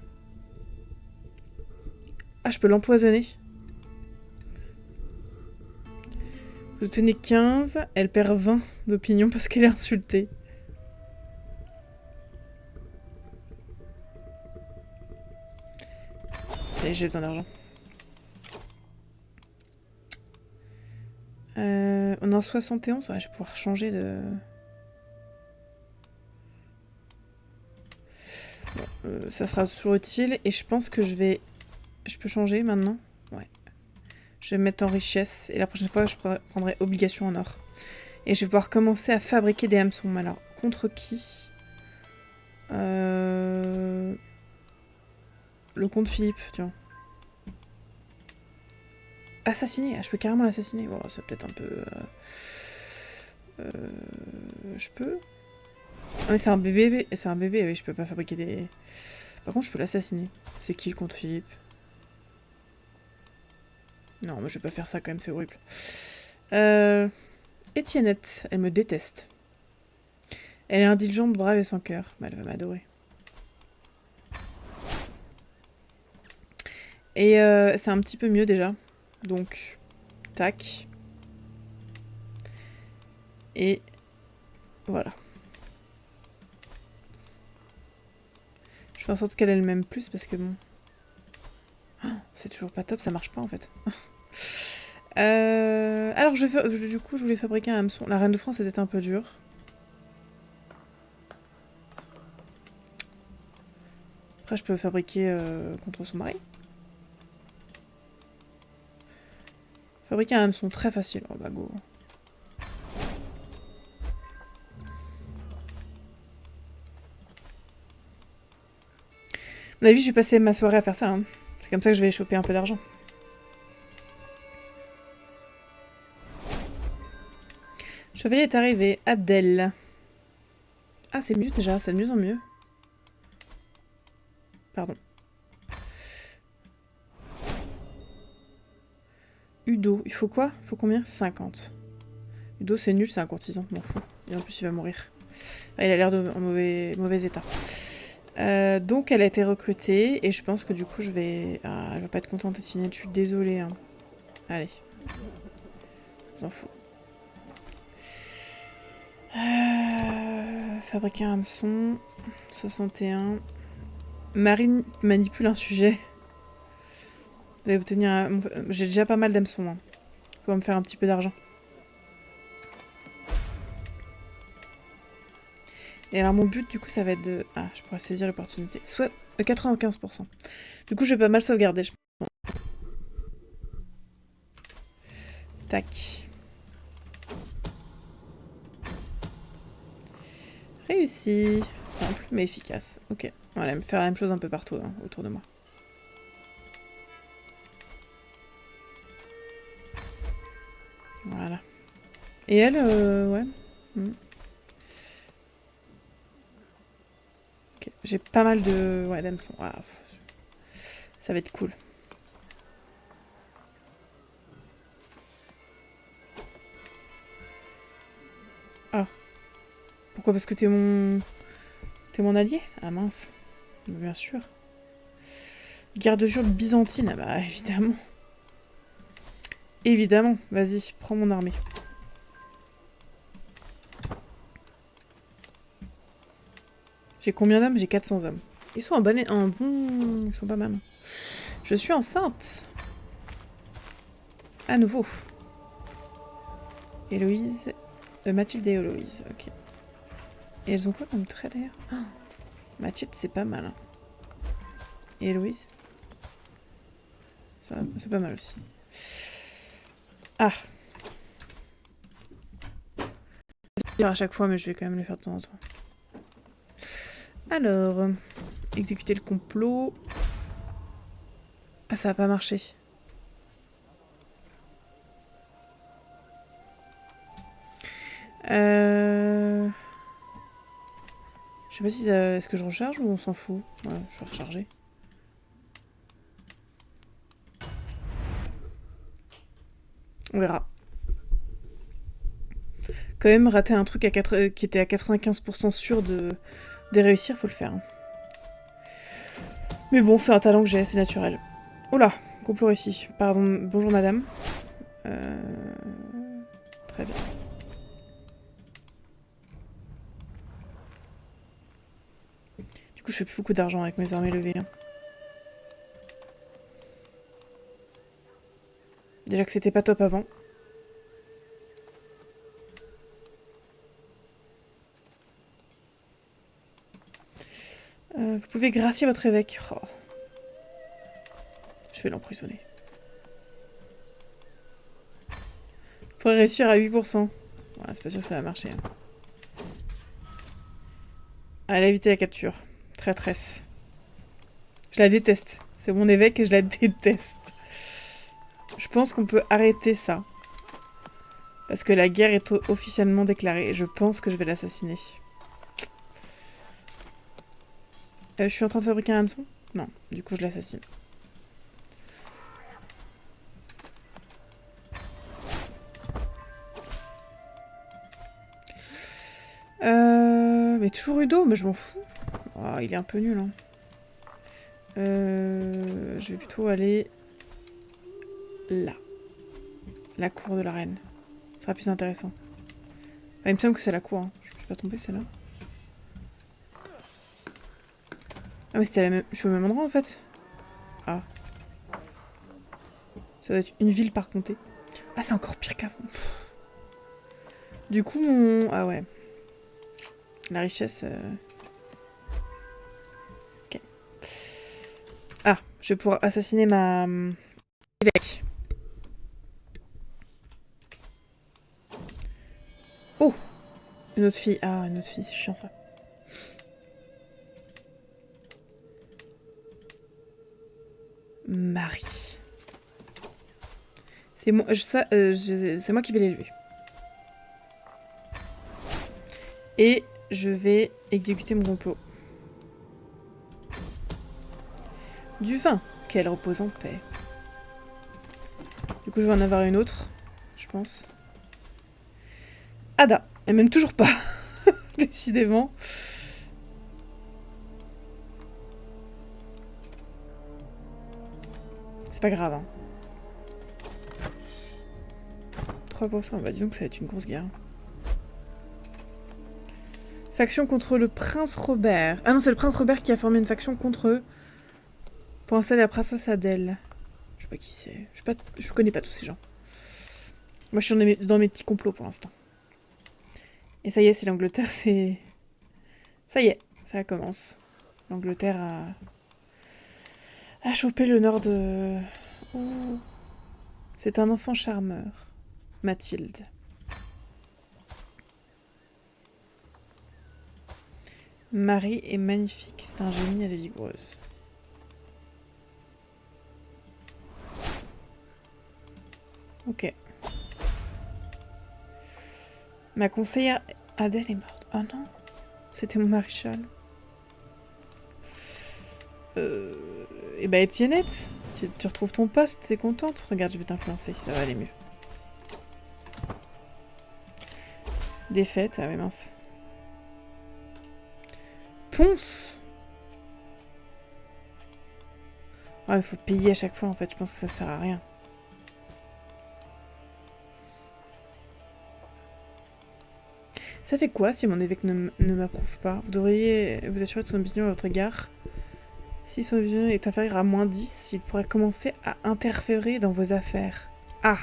Ah, je peux l'empoisonner. Vous tenez 15, elle perd 20 d'opinion parce qu'elle est insultée. Allez, j'ai besoin d'argent. On est en 71, ouais, je vais pouvoir changer de... Bon, ça sera toujours utile. Et je pense que je vais... Je peux changer maintenant? Ouais. Je vais me mettre en richesse. Et la prochaine fois, je prendrai obligation en or. Et je vais pouvoir commencer à fabriquer des hameçons. Alors, contre qui? Le comte Philippe, tiens. Assassiner. Ah, je peux carrément l'assassiner. Bon, c'est peut-être un peu... je peux? Ah mais c'est un bébé, oui, je peux pas fabriquer des... Par contre, je peux l'assassiner. C'est qui le comte Philippe? Non, mais je vais pas faire ça quand même, c'est horrible. Étiennette, elle me déteste. Elle est indulgente, brave et sans cœur. Mais elle va m'adorer. Et c'est un petit peu mieux déjà. Donc, tac. Et voilà. Je fais en sorte qu'elle ait le même plus parce que bon... Oh, c'est toujours pas top, ça marche pas en fait. Alors du coup je voulais fabriquer un hameçon. La reine de France c'était un peu dur. Après je peux fabriquer contre son mari. Fabriquer un hameçon très facile. Oh bah go. À mon avis je vais passer ma soirée à faire ça. Hein. C'est comme ça que je vais choper un peu d'argent. Chevalier est arrivé. Abdel. Ah c'est mieux déjà, c'est de mieux en mieux. Pardon. Udo, il faut quoi? Il faut combien? 50. Udo c'est nul, c'est un courtisan, m'en fous. Et en plus il va mourir. Ah, il a l'air en mauvais état. Donc elle a été recrutée et je pense que du coup je vais... Ah, elle va pas être contente de signer, je suis désolée. Hein. Allez. Je m'en fous. Fabriquer un hameçon. 61. Marine manipule un sujet. Vous allez obtenir un... J'ai déjà pas mal d'hameçons. Hein. Pour me faire un petit peu d'argent. Et alors mon but du coup ça va être de... Ah, je pourrais saisir l'opportunité. Soit 95%. Du coup je vais pas mal sauvegarder. Tac. Réussi. Simple, mais efficace. Ok. On va faire la même chose un peu partout hein, autour de moi. Voilà. Et elle, ouais. Okay. J'ai pas mal de... Ouais, d'hameçons. Ah, ça va être cool. Ah. Pourquoi? Parce que t'es mon... T'es mon allié? Ah mince. Bien sûr. Garde-jure byzantine. Ah bah, évidemment. Évidemment. Vas-y, prends mon armée. J'ai combien d'hommes? J'ai 400 hommes. Ils sont un bon... Ils sont pas mal. Je suis enceinte. À nouveau. Héloïse. Mathilde et Héloïse. Ok. Et elles ont quoi comme trait d'ailleurs? Oh, Mathilde, c'est pas mal. Hein. Et Héloïse? Ça, c'est pas mal aussi. Ah. C'est pire à chaque fois, mais je vais quand même le faire de temps en temps. Alors. Exécuter le complot. Ah, ça a pas marché. Je sais pas si ça... Est-ce que je recharge ou on s'en fout? Ouais, je vais recharger. On verra. Quand même, rater un truc qui était à 95% sûr de réussir, faut le faire. Hein. Mais bon, c'est un talent que j'ai, c'est naturel. Oh là, complot réussi. Pardon, bonjour madame. Très bien. Du coup, je fais plus beaucoup d'argent avec mes armées levées. Hein. Déjà que c'était pas top avant. Vous pouvez gracier votre évêque. Oh. Je vais l'emprisonner. Faudrait réussir à 8%. Ouais, c'est pas sûr que ça va marcher. Hein. Ah, elle a évité la capture. Traîtresse. Je la déteste. C'est mon évêque et je la déteste. Je pense qu'on peut arrêter ça. Parce que la guerre est officiellement déclarée et je pense que je vais l'assassiner. Je suis en train de fabriquer un hameçon? Non, du coup je l'assassine. Mais toujours Udo? Mais je m'en fous. Oh, il est un peu nul. Hein. Je vais plutôt aller là. La cour de la reine. Ce sera plus intéressant. Ah, il me semble que c'est la cour. Hein. Je suis pas tombée celle-là. Ah mais c'était la même... Je suis au même endroit en fait. Ah. Ça doit être une ville par comté. Ah c'est encore pire qu'avant. Du coup mon... Ah ouais. La richesse... Ok. Ah, je vais pouvoir assassiner ma... évêque. Oh! Une autre fille. Ah, une autre fille, c'est chiant ça. Marie. C'est moi, c'est moi qui vais l'élever. Et je vais exécuter mon complot. Du vin, qu'elle repose en paix. Du coup, je vais en avoir une autre, je pense. Ada, elle m'aime toujours pas. Décidément. C'est pas grave, hein. 3%, bah dis donc ça va être une grosse guerre. Faction contre le prince Robert. Ah non, c'est le prince Robert qui a formé une faction contre eux. Pour installer la princesse Adèle. Je sais pas qui c'est. Je connais pas tous ces gens. Moi, je suis dans mes petits complots pour l'instant. Et ça y est, c'est l'Angleterre, c'est... Ça y est, ça commence. L'Angleterre a chopé le nord de... Oh. C'est un enfant charmeur. Mathilde. Marie est magnifique, c'est un génie, elle est vigoureuse. Ok. Ma conseillère Adèle est morte. Oh non, c'était mon maréchal. Et bah Étiennette, tu retrouves ton poste, t'es contente? Regarde, je vais t'influencer, ça va aller mieux. Défaite, ah ouais mince. Ponce. Ah, il faut payer à chaque fois en fait, je pense que ça sert à rien. Ça fait quoi si mon évêque ne m'approuve pas? Vous devriez vous assurer de son opinion à votre égard. Si son opinion est inférieure à -10, il pourrait commencer à interférer dans vos affaires. Ah!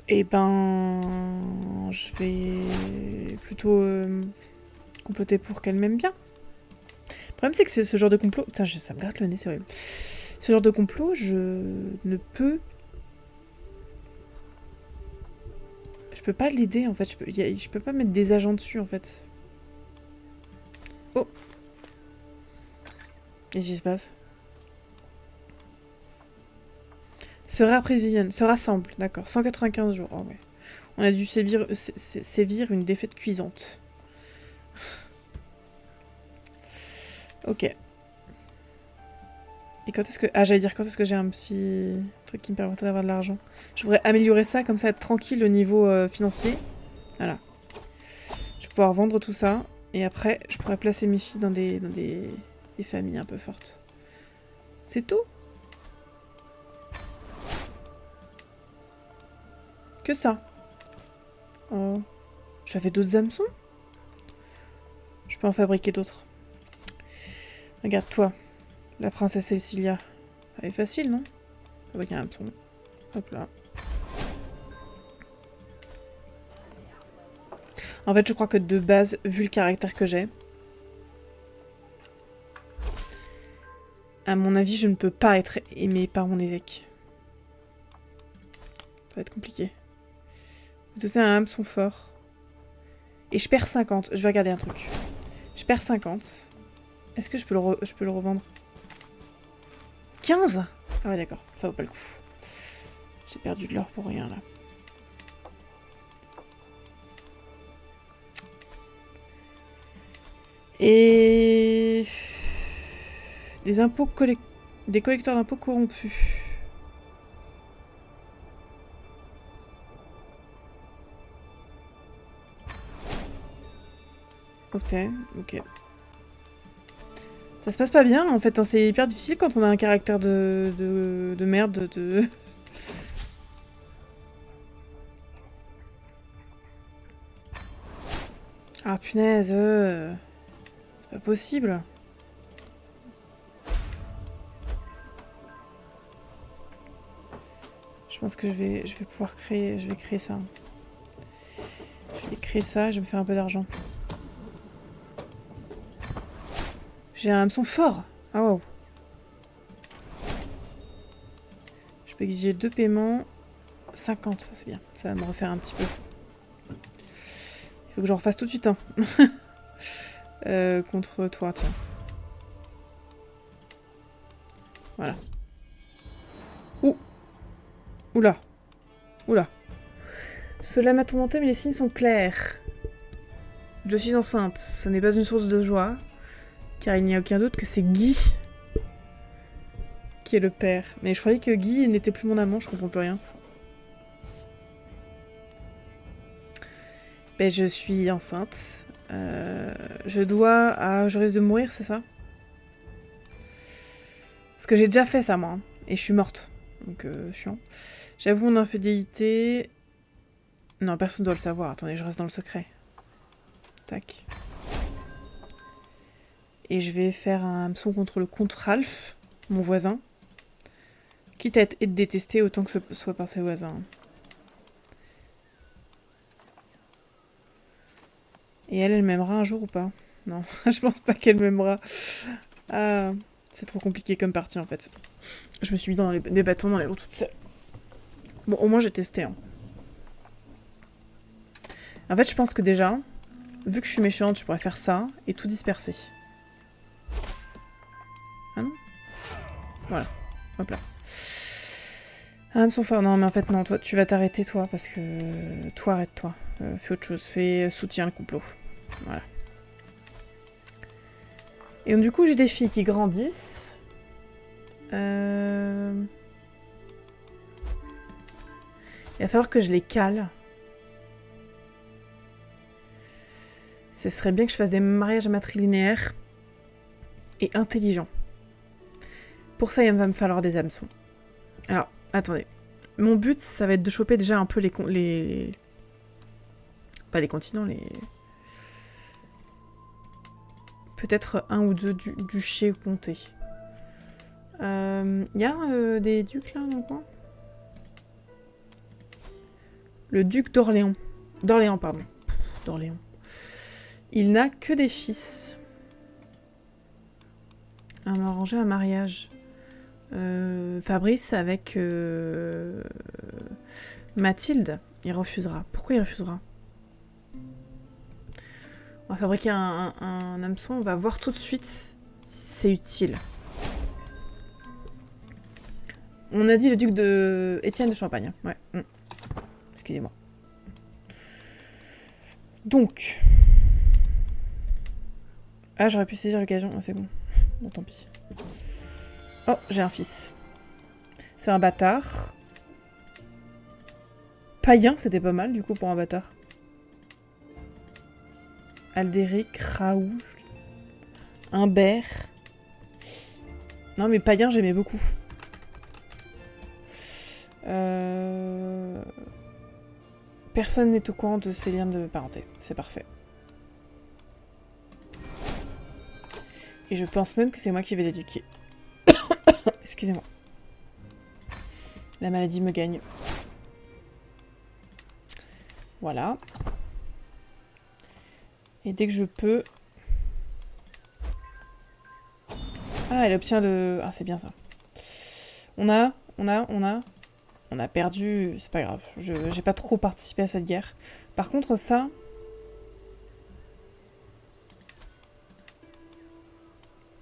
Eh ben... Je vais plutôt comploter pour qu'elle m'aime bien. Le problème c'est que c'est ce genre de complot... Putain, ça me gratte le nez, c'est horrible. Ce genre de complot, je ne peux... Je peux pas l'aider en fait, je peux pas mettre des agents dessus en fait. Oh! Qu'est-ce qui se passe? Se réapprovisionnent, se rassemble, d'accord. 195 jours, oh ouais. On a dû sévir une défaite cuisante. Ok. Et quand est-ce que... Ah, j'allais dire quand est-ce que j'ai un petit truc qui me permettrait d'avoir de l'argent. Je voudrais améliorer ça, comme ça, être tranquille au niveau financier. Voilà. Je vais pouvoir vendre tout ça. Et après, je pourrais placer mes filles dans des familles un peu fortes. C'est tout? Que ça? Oh. J'avais d'autres hameçons? Je peux en fabriquer d'autres. Regarde, toi. La princesse Cecilia. Elle est facile, non? Fabriquer un hameçon. Hop là. En fait, je crois que de base, vu le caractère que j'ai, à mon avis, je ne peux pas être aimée par mon évêque. Ça va être compliqué. Vous donnez un hameçon fort. Et je perds 50. Je vais regarder un truc. Je perds 50. Est-ce que je peux le revendre? 15? Ah ouais, d'accord. Ça vaut pas le coup. J'ai perdu de l'or pour rien, là. Et... Des collecteurs d'impôts corrompus. Ok. Ça se passe pas bien, en fait. Hein, c'est hyper difficile quand on a un caractère de merde, Ah, punaise, c'est pas possible. Je pense que je vais pouvoir créer... Je vais créer ça. Je vais créer ça, je vais me faire un peu d'argent. J'ai un hameçon fort. Ah wow. Je peux exiger 2 paiements. 50, c'est bien. Ça va me refaire un petit peu. Il faut que j'en refasse tout de suite. Hein. Contre toi, tiens. Voilà. Ouh. Oula. Oula. Cela m'a tourmenté, mais les signes sont clairs. Je suis enceinte. Ce n'est pas une source de joie. Car il n'y a aucun doute que c'est Guy qui est le père. Mais je croyais que Guy n'était plus mon amant, je comprends plus rien. Ben, je suis enceinte. Je risque de mourir, c'est ça? Parce que j'ai déjà fait ça, moi. Hein. Et je suis morte. Donc, chiant. J'avoue mon infidélité. Non, personne ne doit le savoir. Attendez, je reste dans le secret. Tac. Et je vais faire un hameçon contre le comte Ralph, mon voisin. Quitte à être détesté autant que ce soit par ses voisins. Et elle m'aimera un jour ou pas? Non, je pense pas qu'elle m'aimera. Ah, c'est trop compliqué comme partie en fait. Je me suis mis dans des bâtons dans les roues toute seule. Bon, au moins j'ai testé. Hein. En fait, je pense que déjà, vu que je suis méchante, je pourrais faire ça et tout disperser. Ah non? Voilà. Hop là. Ah, hameçon fort. Non, mais en fait, non, toi, tu vas t'arrêter, toi, parce que... Toi, arrête-toi. Fais autre chose. Fais soutien le complot. Voilà. Et donc, du coup, j'ai des filles qui grandissent. Il va falloir que je les cale. Ce serait bien que je fasse des mariages matrilinéaires et intelligents. Pour ça, il va me falloir des hameçons. Alors, attendez. Mon but, ça va être de choper déjà un peu les... Pas les continents, les... Peut-être un ou deux duchés ou comtés. Y a des ducs là dans le coin? Le duc d'Orléans. D'Orléans, pardon. D'Orléans. Il n'a que des fils. À m'arranger un mariage. Fabrice avec Mathilde. Il refusera. Pourquoi il refusera? On va fabriquer un hameçon. On va voir tout de suite si c'est utile. On a dit le duc de... Étienne de Champagne. Ouais. Excusez-moi. Donc... Ah, j'aurais pu saisir l'occasion. Oh, c'est bon. Bon, tant pis. Oh, j'ai un fils. C'est un bâtard. Païen, c'était pas mal, du coup, pour un bâtard. Aldéric, Raoul... Humbert... Non, mais païen, j'aimais beaucoup. Personne n'est au courant de ces liens de parenté. C'est parfait. Et je pense même que c'est moi qui vais l'éduquer. Excusez-moi. La maladie me gagne. Voilà. Et dès que je peux... Ah, elle obtient de... Ah, c'est bien ça. On a perdu... C'est pas grave. J'ai pas trop participé à cette guerre. Par contre, ça...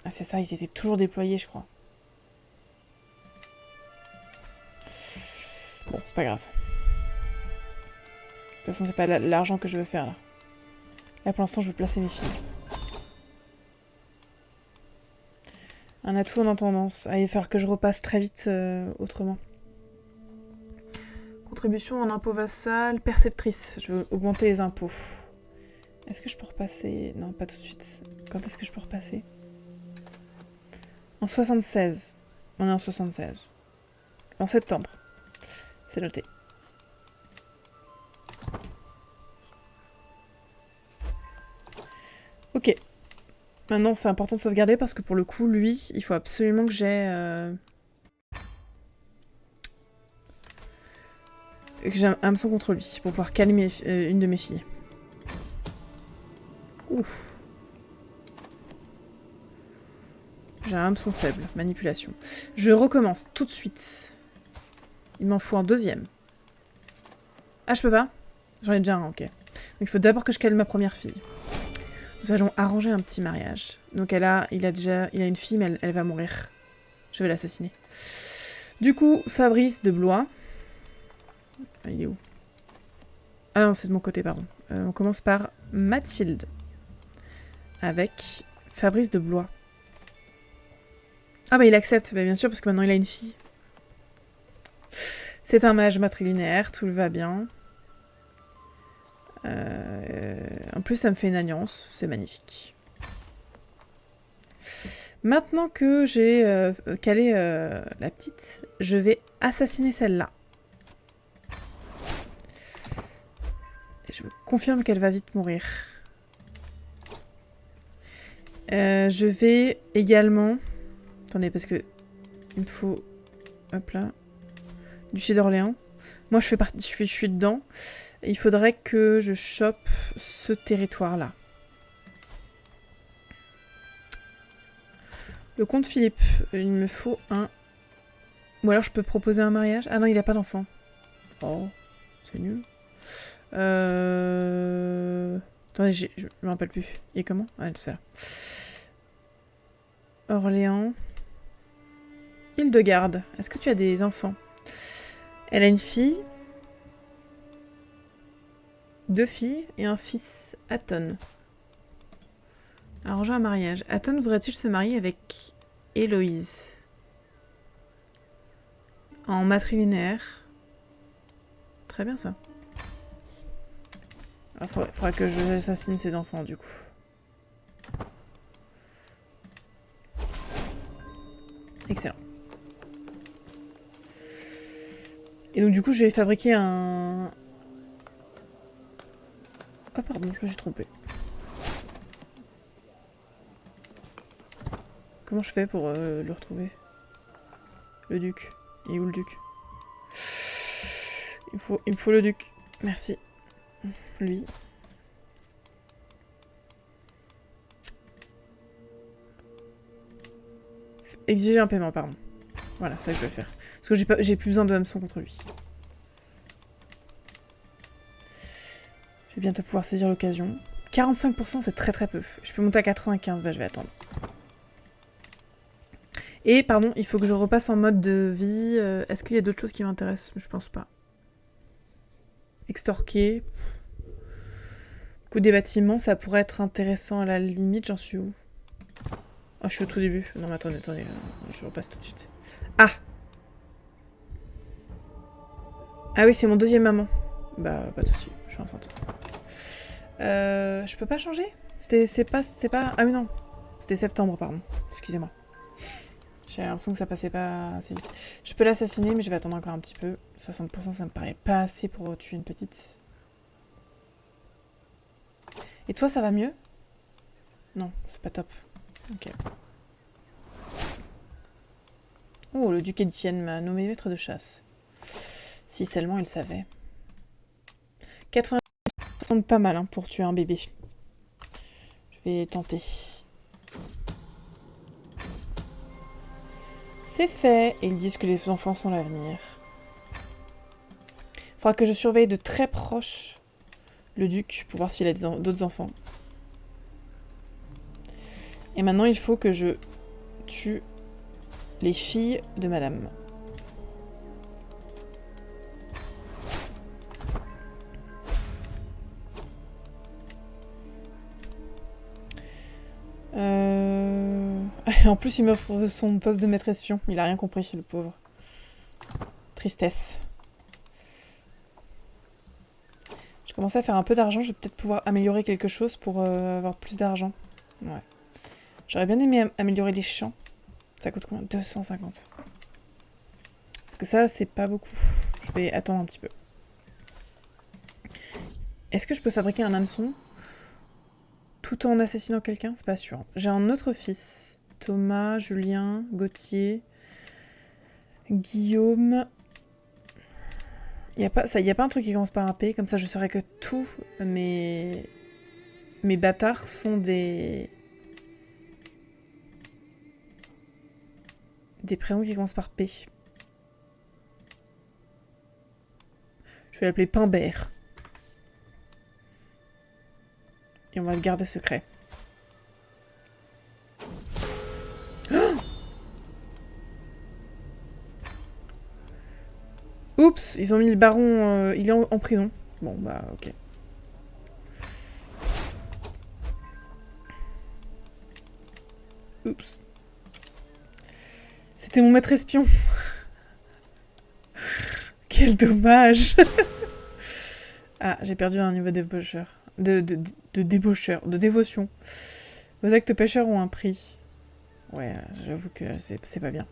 Ah, c'est ça, ils étaient toujours déployés, je crois. Bon, c'est pas grave. De toute façon, c'est pas l'argent que je veux faire, là. Là, pour l'instant, je veux placer mes filles. Un atout en tendance. Ah, il va falloir que je repasse très vite autrement. Contribution en impôt vassal, perceptrice. Je veux augmenter les impôts. Est-ce que je peux repasser? Non, pas tout de suite. Quand est-ce que je peux repasser? En 76. On est en 76. En septembre. C'est noté. Ok. Maintenant, c'est important de sauvegarder parce que pour le coup, lui, il faut absolument que j'ai un hameçon contre lui pour pouvoir calmer une de mes filles. Ouf. J'ai un hameçon faible. Manipulation. Je recommence tout de suite. Il m'en faut un deuxième. Ah, je peux pas? J'en ai déjà un, ok. Donc il faut d'abord que je calme ma première fille. Nous allons arranger un petit mariage. Donc il a une fille, mais elle va mourir. Je vais l'assassiner. Du coup, Fabrice de Blois. Il est où? Ah non, c'est de mon côté, pardon. On commence par Mathilde. Avec Fabrice de Blois. Ah bah il accepte, bah, bien sûr, parce que maintenant il a une fille. C'est un mage matrilinéaire, tout va bien. En plus, ça me fait une alliance, c'est magnifique. Maintenant que j'ai calé la petite, je vais assassiner celle-là. Et je vous confirme qu'elle va vite mourir. Je vais également... Attendez, parce que il me faut... Hop là. Duché d'Orléans. Moi, je suis dedans. Et il faudrait que je chope ce territoire-là. Le comte Philippe. Il me faut un... Ou alors je peux proposer un mariage. Ah non, il n'a pas d'enfant. Oh, c'est nul. Attendez, je me rappelle plus. Il est comment? Ah, c'est ça. Orléans. Hildegarde. Est-ce que tu as des enfants? Elle a une fille. 2 filles et un fils. Aton. Arranger un mariage. Aton voudrait-il se marier avec Héloïse? En matrilinéaire. Très bien ça. Il faudra que j'assassine ses enfants du coup. Excellent. Et donc du coup je vais fabriquer un... Ah pardon, je me suis trompée. Comment je fais pour le retrouver? Le duc. Il est où le duc? Il me faut le duc. Merci. Lui. Exiger un paiement, pardon. Voilà, c'est ça que je vais faire. Parce que j'ai plus besoin de hameçon contre lui. Je vais bientôt pouvoir saisir l'occasion. 45%, c'est très très peu. Je peux monter à 95, bah je vais attendre. Et, pardon, il faut que je repasse en mode de vie. Est-ce qu'il y a d'autres choses qui m'intéressent? Je pense pas. Extorquer. Coup des bâtiments, ça pourrait être intéressant à la limite. J'en suis où? Ah, je suis au tout début. Non, mais attendez. Je repasse tout de suite. Ah! Ah oui, c'est mon deuxième maman. Bah, pas de soucis. Je suis enceinte. Je peux pas changer? C'est pas... Ah oui, non. C'était septembre, pardon. Excusez-moi. J'ai l'impression que ça passait pas assez vite. Je peux l'assassiner, mais je vais attendre encore un petit peu. 60%, ça me paraît pas assez pour tuer une petite. Et toi, ça va mieux? Non, c'est pas top. Ok. Oh, le duc Étienne m'a nommé maître de chasse. Si seulement il savait. 80 semble pas mal hein, pour tuer un bébé. Je vais tenter. C'est fait. Et ils disent que les enfants sont l'avenir. Faudra que je surveille de très proche le duc pour voir s'il a d'autres enfants. Et maintenant, il faut que je tue les filles de madame. En plus, il m'offre son poste de maître espion. Il a rien compris, le pauvre. Tristesse. Je commence à faire un peu d'argent. Je vais peut-être pouvoir améliorer quelque chose pour avoir plus d'argent. Ouais. J'aurais bien aimé améliorer les champs. Ça coûte combien? 250. Parce que ça, c'est pas beaucoup. Je vais attendre un petit peu. Est-ce que je peux fabriquer un hameçon tout en assassinant quelqu'un? C'est pas sûr. J'ai un autre fils. Thomas, Julien, Gauthier, Guillaume. Il n'y a pas un truc qui commence par un P, comme ça je saurais que tous mes bâtards sont des prénoms qui commencent par P. Je vais l'appeler Pimbert. Et on va le garder secret. Oups, ils ont mis le baron, il est en prison. Bon, bah, ok. Oups. C'était mon maître espion. Quel dommage. Ah, j'ai perdu un niveau de débaucheur. De débaucheur, de dévotion. Vos actes pêcheurs ont un prix. Ouais, j'avoue que c'est pas bien.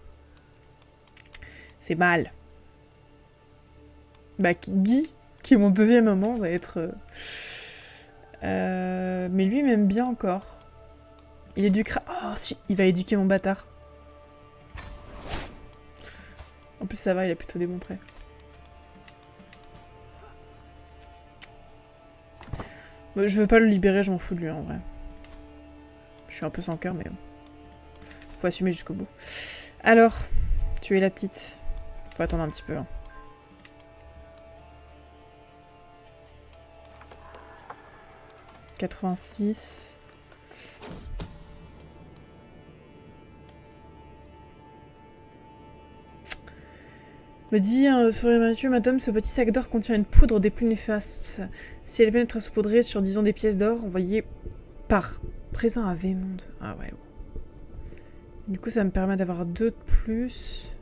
C'est mal. Bah, Guy, qui est mon deuxième amant, va être... mais lui, il m'aime bien encore. Il éduquera... Oh, si, il va éduquer mon bâtard. En plus, ça va, il a plutôt démontré. Bon, je veux pas le libérer, je m'en fous de lui, en vrai. Je suis un peu sans cœur, mais... faut assumer jusqu'au bout. Alors, tu es la petite. Faut attendre un petit peu, hein. 86. Me dit sur les Mathieu, madame, ce petit sac d'or contient une poudre des plus néfastes. Si elle venait d'être saupoudrée sur, disons, des pièces d'or, envoyées par présent à Vaymonde. Ah ouais. Du coup, ça me permet d'avoir 2 de plus.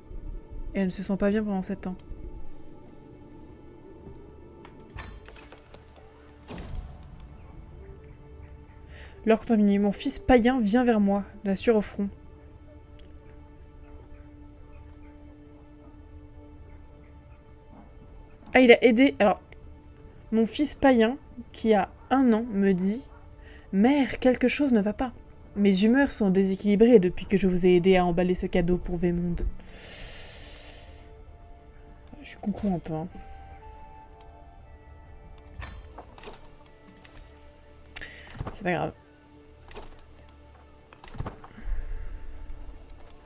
Et elle ne se sent pas bien pendant 7 ans. L'or contaminé. Mon fils païen vient vers moi, la sueur au front. Ah, il a aidé... Alors, mon fils païen, qui a 1 an, me dit « Mère, quelque chose ne va pas. Mes humeurs sont déséquilibrées depuis que je vous ai aidé à emballer ce cadeau pour Vaymonde. » Je comprends un peu, hein. C'est pas grave.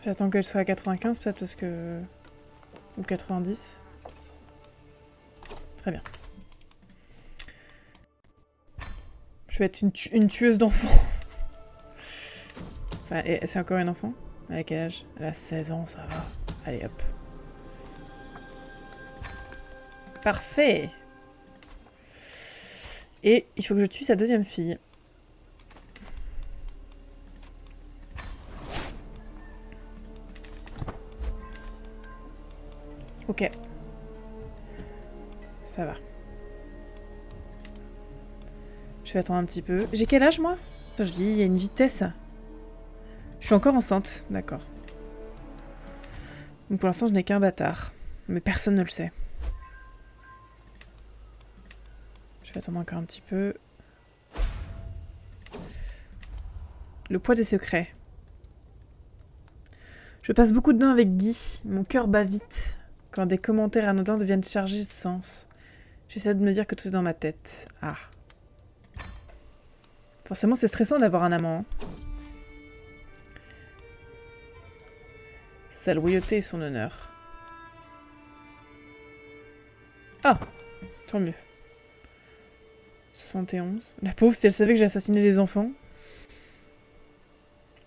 J'attends qu'elle soit à 95 peut-être parce que... Ou 90. Très bien. Je vais être une tueuse d'enfants. Enfin, c'est encore un enfant? Elle a quel âge? Elle a 16 ans, ça va. Allez, hop. Parfait! Et il faut que je tue sa deuxième fille. Ok. Ça va. Je vais attendre un petit peu. J'ai quel âge, moi? Attends, je dis, il y a une vitesse. Je suis encore enceinte, d'accord. Donc pour l'instant, je n'ai qu'un bâtard. Mais personne ne le sait. Je vais attendre encore un petit peu. Le poids des secrets. Je passe beaucoup de temps avec Guy. Mon cœur bat vite quand des commentaires anodins deviennent chargés de sens. J'essaie de me dire que tout est dans ma tête. Ah. Forcément, c'est stressant d'avoir un amant. Hein. Sa loyauté et son honneur. Ah, tant mieux. 71. La pauvre, si elle savait que j'ai assassiné des enfants.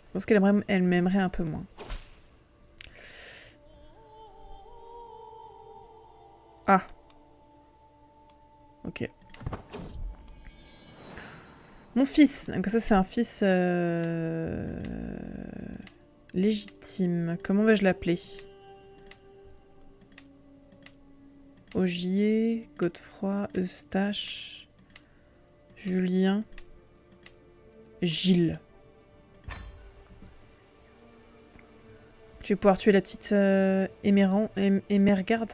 Je pense qu'elle m'aimerait un peu moins. Ah. Ok. Mon fils. Donc ça, c'est un fils légitime. Comment vais-je l'appeler? Ogier, Godefroy, Eustache, Julien, Gilles. Je vais pouvoir tuer la petite Émergarde.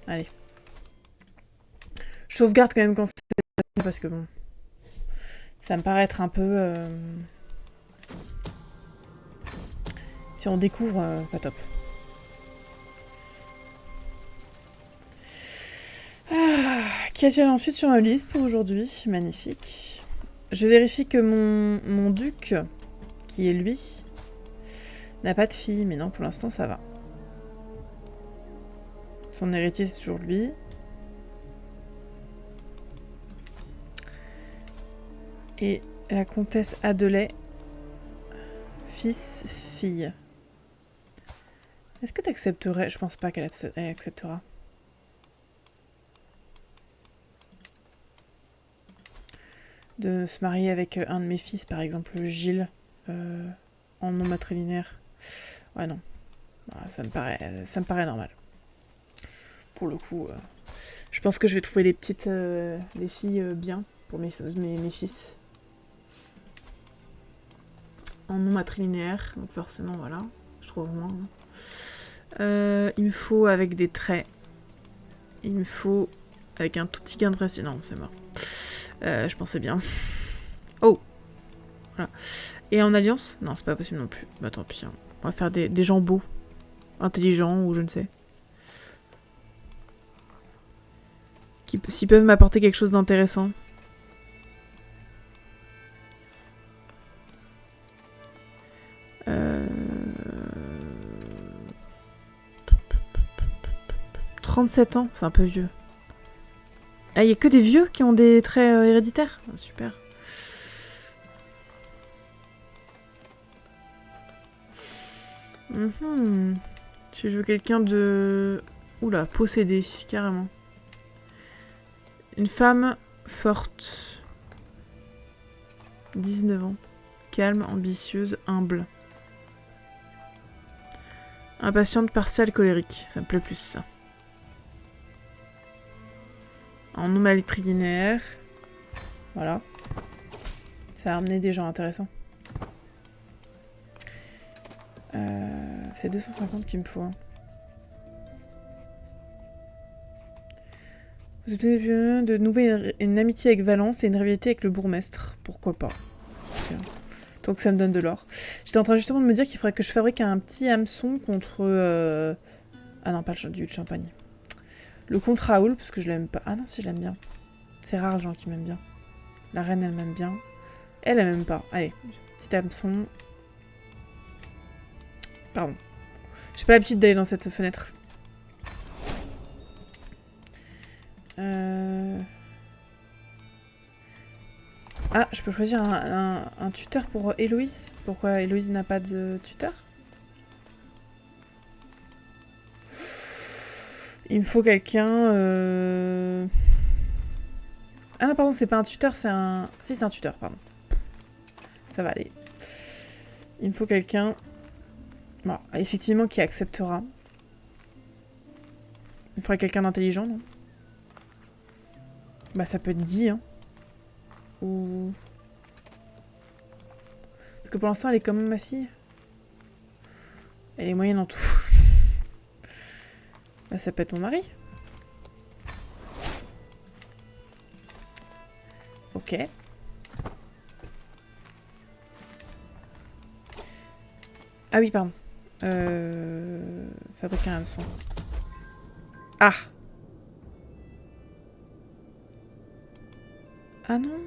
Allez. Je sauvegarde quand même quand c'est... Parce que bon... Ça me paraît être un peu... Si on découvre, pas top. Ah, qu'y a-t-il ensuite sur ma liste pour aujourd'hui? Magnifique. Je vérifie que mon duc, qui est lui, n'a pas de fille. Mais non, pour l'instant, ça va. Son héritier, c'est toujours lui. Et la comtesse Adelais, fils, fille. Est-ce que tu accepterais? Je pense pas qu'elle acceptera. De se marier avec un de mes fils, par exemple Gilles, en nom matrilinéaire. Ouais, non. Ça me paraît normal. Pour le coup, je pense que je vais trouver des filles bien pour mes fils. En nom matrilinéaire, donc forcément, voilà. Je trouve moins. Il me faut avec des traits. Il me faut avec un tout petit gain de prestige. Non, c'est mort. Je pensais bien. Oh! Voilà. Et en alliance? Non, c'est pas possible non plus. Bah tant pis. Hein. On va faire des gens beaux. Intelligents ou je ne sais. S'ils peuvent m'apporter quelque chose d'intéressant. Euh... 37 ans, c'est un peu vieux. Ah, il n'y a que des vieux qui ont des traits héréditaires? Ah, super. Si je veux quelqu'un de... Oula, possédé, carrément. Une femme forte. 19 ans. Calme, ambitieuse, humble. Impatiente, partiale, colérique. Ça me plaît plus, ça. En homme électrique linéaire. Voilà. Ça a amené des gens intéressants. C'est 250 qu'il me faut. Hein. Vous obtenez de nouveau une amitié avec Valence et une rivalité avec le bourgmestre. Pourquoi pas? Tiens. Tant que ça me donne de l'or. J'étais en train justement de me dire qu'il faudrait que je fabrique un petit hameçon contre... Ah non, pas du champagne. Le contre Raoul, parce que je l'aime pas. Ah non, si, je l'aime bien. C'est rare les gens qui m'aiment bien. La reine, elle m'aime bien. Elle m'aime pas. Allez, petit hameçon. Pardon. J'ai pas l'habitude d'aller dans cette fenêtre. Ah, je peux choisir un tuteur pour Héloïse. Pourquoi Héloïse n'a pas de tuteur? Il me faut quelqu'un... Ah non, pardon, c'est pas un tuteur, c'est un... Si, c'est un tuteur, pardon. Ça va aller. Il me faut quelqu'un... Bon, effectivement, qui acceptera. Il faudrait quelqu'un d'intelligent, non? Bah, ça peut être Guy, hein. Ou... Parce que pour l'instant, elle est comme ma fille. Elle est moyenne en tout. Bah, ça peut être mon mari. Ok. Ah oui, pardon. Fabriquer un hameçon. Ah! Ah non?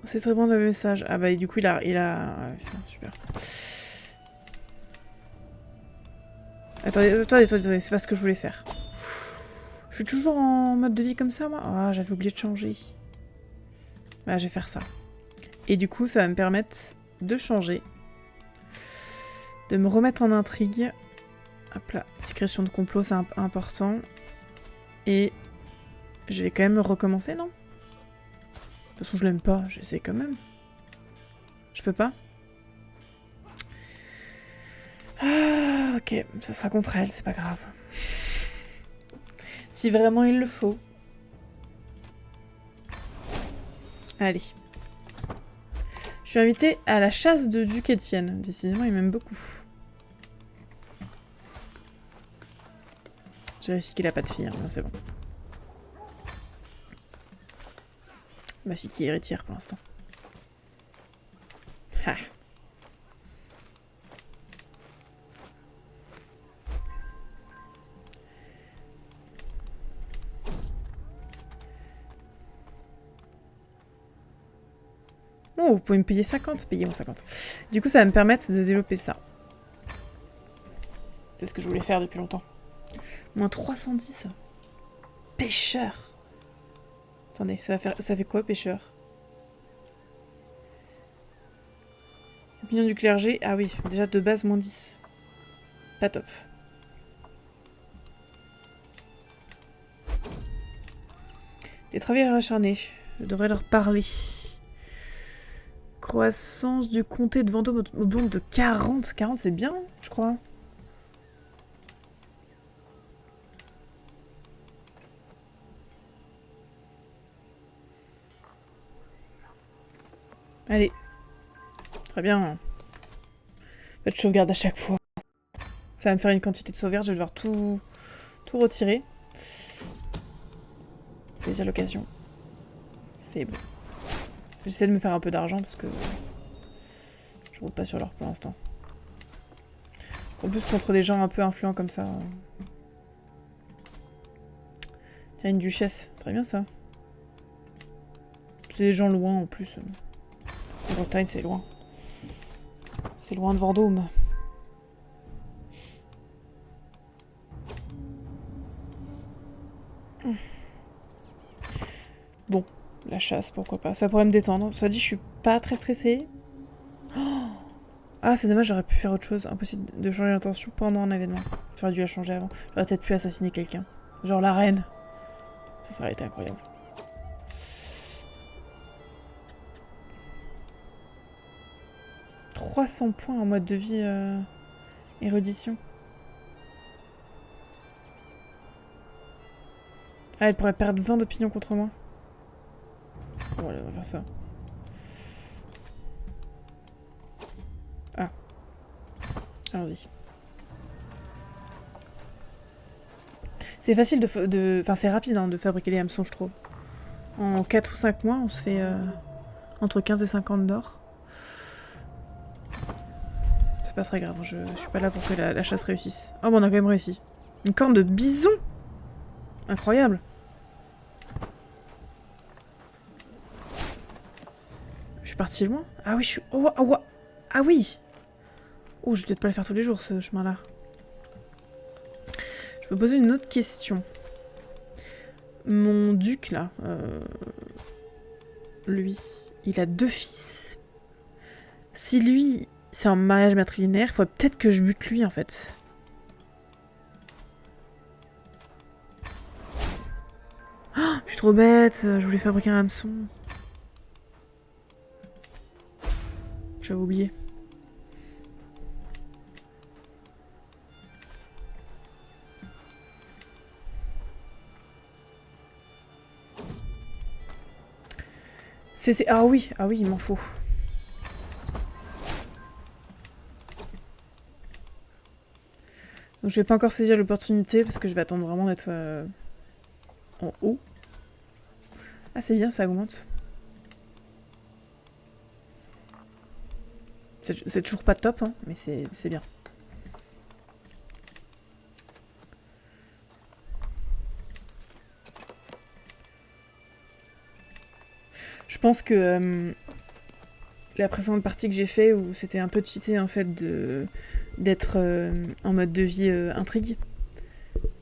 C'est très bon le message. Ah bah du coup il a... Ah, putain, super. Attendez, c'est pas ce que je voulais faire. Je suis toujours en mode de vie comme ça moi? Ah, j'avais oublié de changer. Bah je vais faire ça. Et du coup ça va me permettre de changer. De me remettre en intrigue. Hop là, discrétion de complot c'est important. Et je vais quand même recommencer, non? De toute façon, je l'aime pas, j'essaie quand même. Je peux pas? Ah, ok, ça sera contre elle, c'est pas grave. Si vraiment il le faut. Allez. Je suis invitée à la chasse de Duc Étienne. Décidément, il m'aime beaucoup. Je vérifie qu'il a pas de fille, hein. Non, c'est bon. Ma fille qui est héritière pour l'instant. Ha. Oh, vous pouvez me payer 50? Payez-moi 50. Du coup, ça va me permettre de développer ça. C'est ce que je voulais faire depuis longtemps. Moins 310. Pêcheur. Attendez, ça fait quoi, pêcheur? Opinion du clergé. Ah oui, déjà de base, moins 10. Pas top. Des travailleurs acharnés. Je devrais leur parler. Croissance du comté de Vendôme au bond de 40. 40, c'est bien, je crois. Allez. Très bien. Faites sauvegarde à chaque fois. Ça va me faire une quantité de sauvegarde, je vais devoir tout retirer. Saisir l'occasion. C'est bon. J'essaie de me faire un peu d'argent parce que je roule pas sur l'or pour l'instant. En plus, contre des gens un peu influents comme ça. Tiens, une duchesse. Très bien ça. C'est des gens loin en plus. En Bretagne, c'est loin. C'est loin de Vendôme. Bon, la chasse, pourquoi pas. Ça pourrait me détendre. Soit dit, je suis pas très stressée. Oh, ah, c'est dommage, j'aurais pu faire autre chose. Impossible de changer l'intention pendant un événement. J'aurais dû la changer avant. J'aurais peut-être pu assassiner quelqu'un. Genre la reine. Ça aurait été incroyable. « 300 points en mode de vie érudition. Ah, elle pourrait perdre 20 d'opinion contre moi. Bon, allez, on va faire ça. Ah. Allons-y. C'est facile de... Enfin, c'est rapide hein, de fabriquer des hameçons, je trouve. En 4 ou 5 mois, on se fait entre 15 et 50 d'or. C'est pas très grave, je suis pas là pour que la chasse réussisse. Oh, bon, on a quand même réussi. Une corne de bison! Incroyable! Je suis partie loin? Ah oui, je suis... Oh, oh, oh. Ah oui! Oh, je vais peut-être pas le faire tous les jours, ce chemin-là. Je me posais une autre question. Mon duc, là, lui, il a 2 fils. Si lui, c'est un mariage matrilinéaire, il faudrait peut-être que je bute lui, en fait. Oh, je suis trop bête, je voulais fabriquer un hameçon. J'avais oublié. Ah oui, il m'en faut. Donc je vais pas encore saisir l'opportunité parce que je vais attendre vraiment d'être en haut. Ah c'est bien, ça augmente. C'est toujours pas top, hein, mais c'est bien. Je pense que la précédente partie que j'ai fait où c'était un peu cheaté en fait d'être en mode de vie intrigue.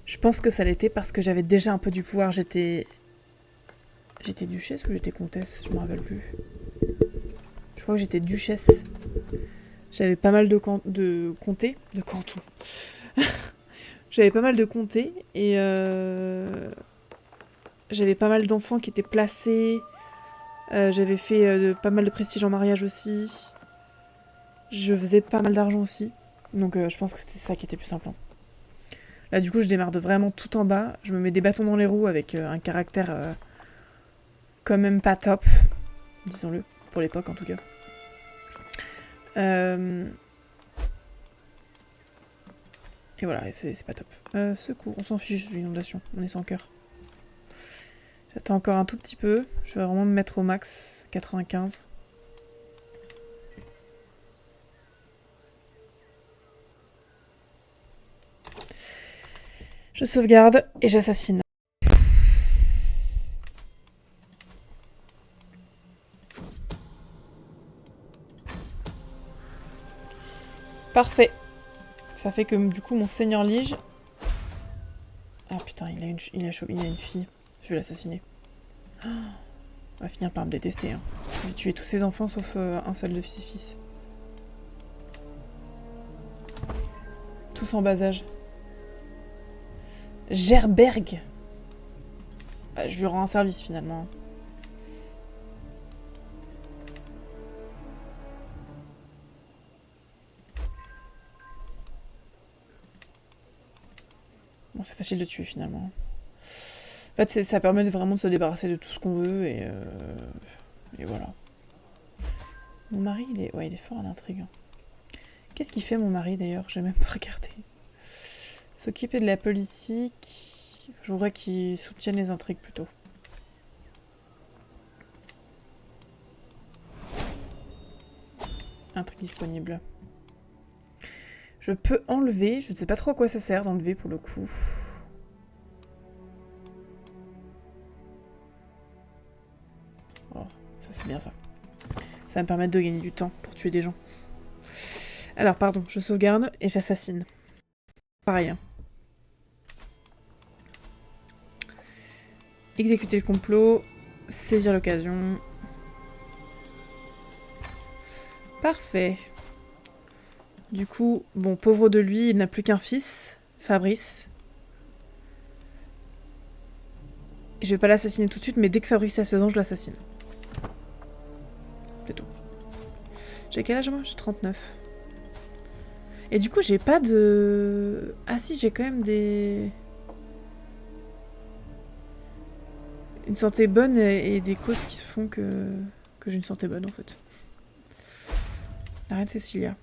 Je pense que ça l'était parce que j'avais déjà un peu du pouvoir. J'étais duchesse ou j'étais comtesse? Je me rappelle plus. Je crois que j'étais duchesse. J'avais pas mal de comtés. De cantons. J'avais pas mal de comtés et j'avais pas mal d'enfants qui étaient placés. J'avais fait pas mal de prestige en mariage aussi. Je faisais pas mal d'argent aussi. Donc je pense que c'était ça qui était plus simple. Là du coup je démarre de vraiment tout en bas. Je me mets des bâtons dans les roues avec un caractère quand même pas top. Disons-le. Pour l'époque en tout cas. Et voilà, c'est pas top. Secours, on s'en fiche de l'inondation. On est sans cœur. J'attends encore un tout petit peu. Je vais vraiment me mettre au max. 95. Je sauvegarde et j'assassine. Parfait. Ça fait que du coup mon seigneur Lige... Ah putain, il a une fille. Je vais l'assassiner. Oh, on va finir par me détester. Hein. J'ai tué tous ses enfants sauf un seul de ses fils. Tous en bas âge. Gerberg. Je lui rends un service finalement. Bon, c'est facile de tuer finalement. En fait, ça permet vraiment de se débarrasser de tout ce qu'on veut et voilà. Mon mari, il est fort en intrigue. Qu'est-ce qu'il fait mon mari d'ailleurs? J'ai même pas regardé. S'occuper de la politique. Je voudrais qu'il soutienne les intrigues plutôt. Intrigue disponible. Je peux enlever. Je ne sais pas trop à quoi ça sert d'enlever pour le coup. Oh, ça c'est bien ça. Ça va me permettre de gagner du temps pour tuer des gens. Alors pardon, je sauvegarde et j'assassine. Pareil. Hein. Exécuter le complot. Saisir l'occasion. Parfait. Du coup, bon, pauvre de lui, il n'a plus qu'un fils, Fabrice. Je vais pas l'assassiner tout de suite, mais dès que Fabrice a 16 ans, je l'assassine. C'est tout. J'ai quel âge moi? J'ai 39. Et du coup, j'ai pas de... Ah si, j'ai quand même des... Une santé bonne et des causes qui se font que j'ai une santé bonne en fait. La reine Cécilia.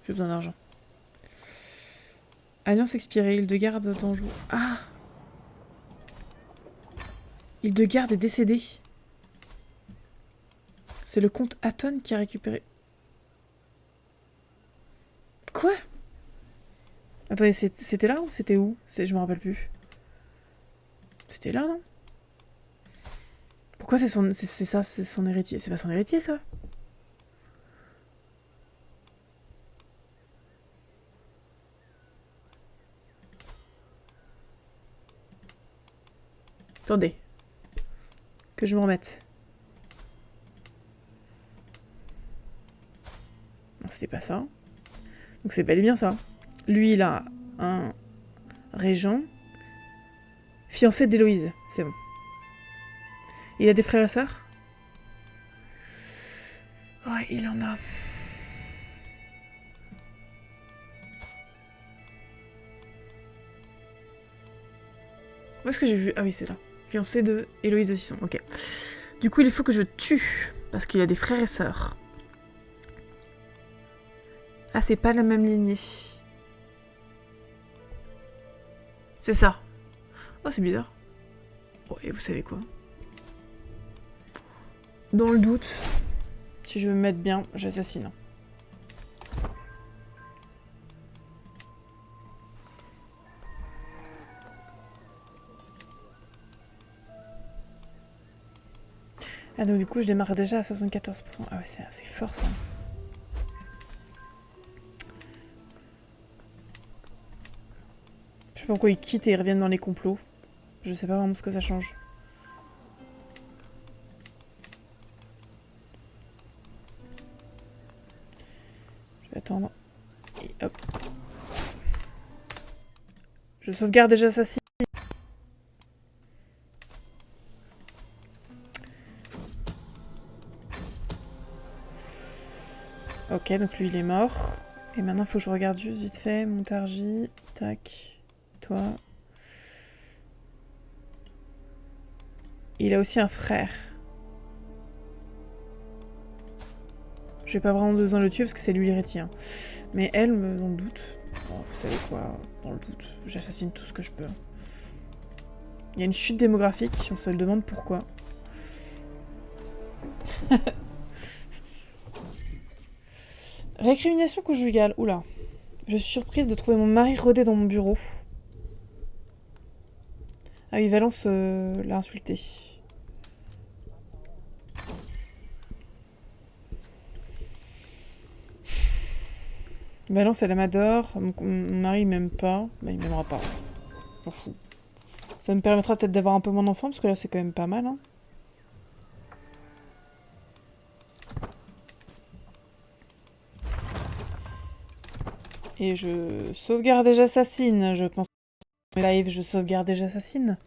J'ai besoin d'argent. Alliance expirée, Hildegarde d'Anjou. Ah! Hildegarde est décédée. C'est le comte Hatton qui a récupéré... Quoi? Attendez, c'était là ou c'était où? Je me rappelle plus. C'était là, non? Pourquoi c'est ça, c'est son héritier? C'est pas son héritier, ça? Attendez. Que je me remette. Non, c'était pas ça. Donc c'est bel et bien ça. Lui, il a un régent. Fiancé d'Héloïse, c'est bon. Il a des frères et sœurs? Ouais, il en a. Où est-ce que j'ai vu? Ah oui, c'est là. Fiancé de Héloïse de Sisson, ok. Du coup, il faut que je tue, parce qu'il a des frères et sœurs. Ah, c'est pas la même lignée. C'est ça. Oh, c'est bizarre. Bon, et vous savez quoi? Dans le doute, si je veux me mettre bien, j'assassine. Ah donc du coup je démarre déjà à 74 points. Ah ouais c'est assez fort ça. Je sais pas pourquoi ils quittent et ils reviennent dans les complots. Je sais pas vraiment ce que ça change. Je vais attendre. Et hop. Je sauvegarde déjà ça. Ok, donc lui il est mort. Et maintenant il faut que je regarde juste vite fait. Montargis, tac, toi. Il a aussi un frère. J'ai pas vraiment besoin de le tuer parce que c'est lui l'héritier. Hein. Mais elle, dans le doute. Bon, vous savez quoi, dans le doute, j'assassine tout ce que je peux. Il y a une chute démographique, on se le demande pourquoi. Récrimination conjugale, oula. Je suis surprise de trouver mon mari rodé dans mon bureau. Ah oui, Valence l'a insulté. Valence, elle m'adore. Mon mari, il m'aime pas. Bah, il m'aimera pas. Je m'en fous. Ça me permettra peut-être d'avoir un peu moins d'enfants, parce que là, c'est quand même pas mal. Hein. Et je sauvegarde et j'assassine. Je pense que live, je sauvegarde et j'assassine.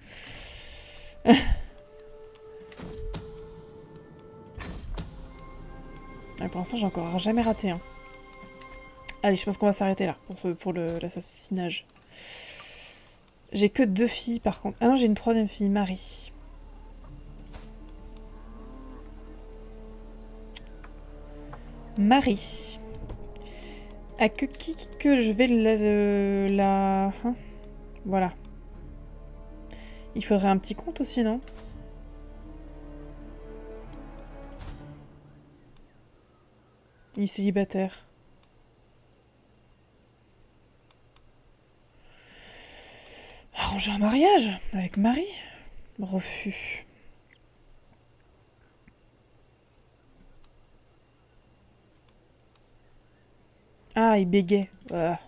Pour l'instant, j'ai encore jamais raté. Hein. Allez, je pense qu'on va s'arrêter là pour l'assassinage. J'ai que 2 filles par contre. Ah non, j'ai une 3e fille, Marie. Marie. À que je vais la... Hein voilà. Il faudrait un petit compte aussi, non? Il est célibataire. Arranger un mariage avec Marie? Refus. Ah, il bégait. Ah.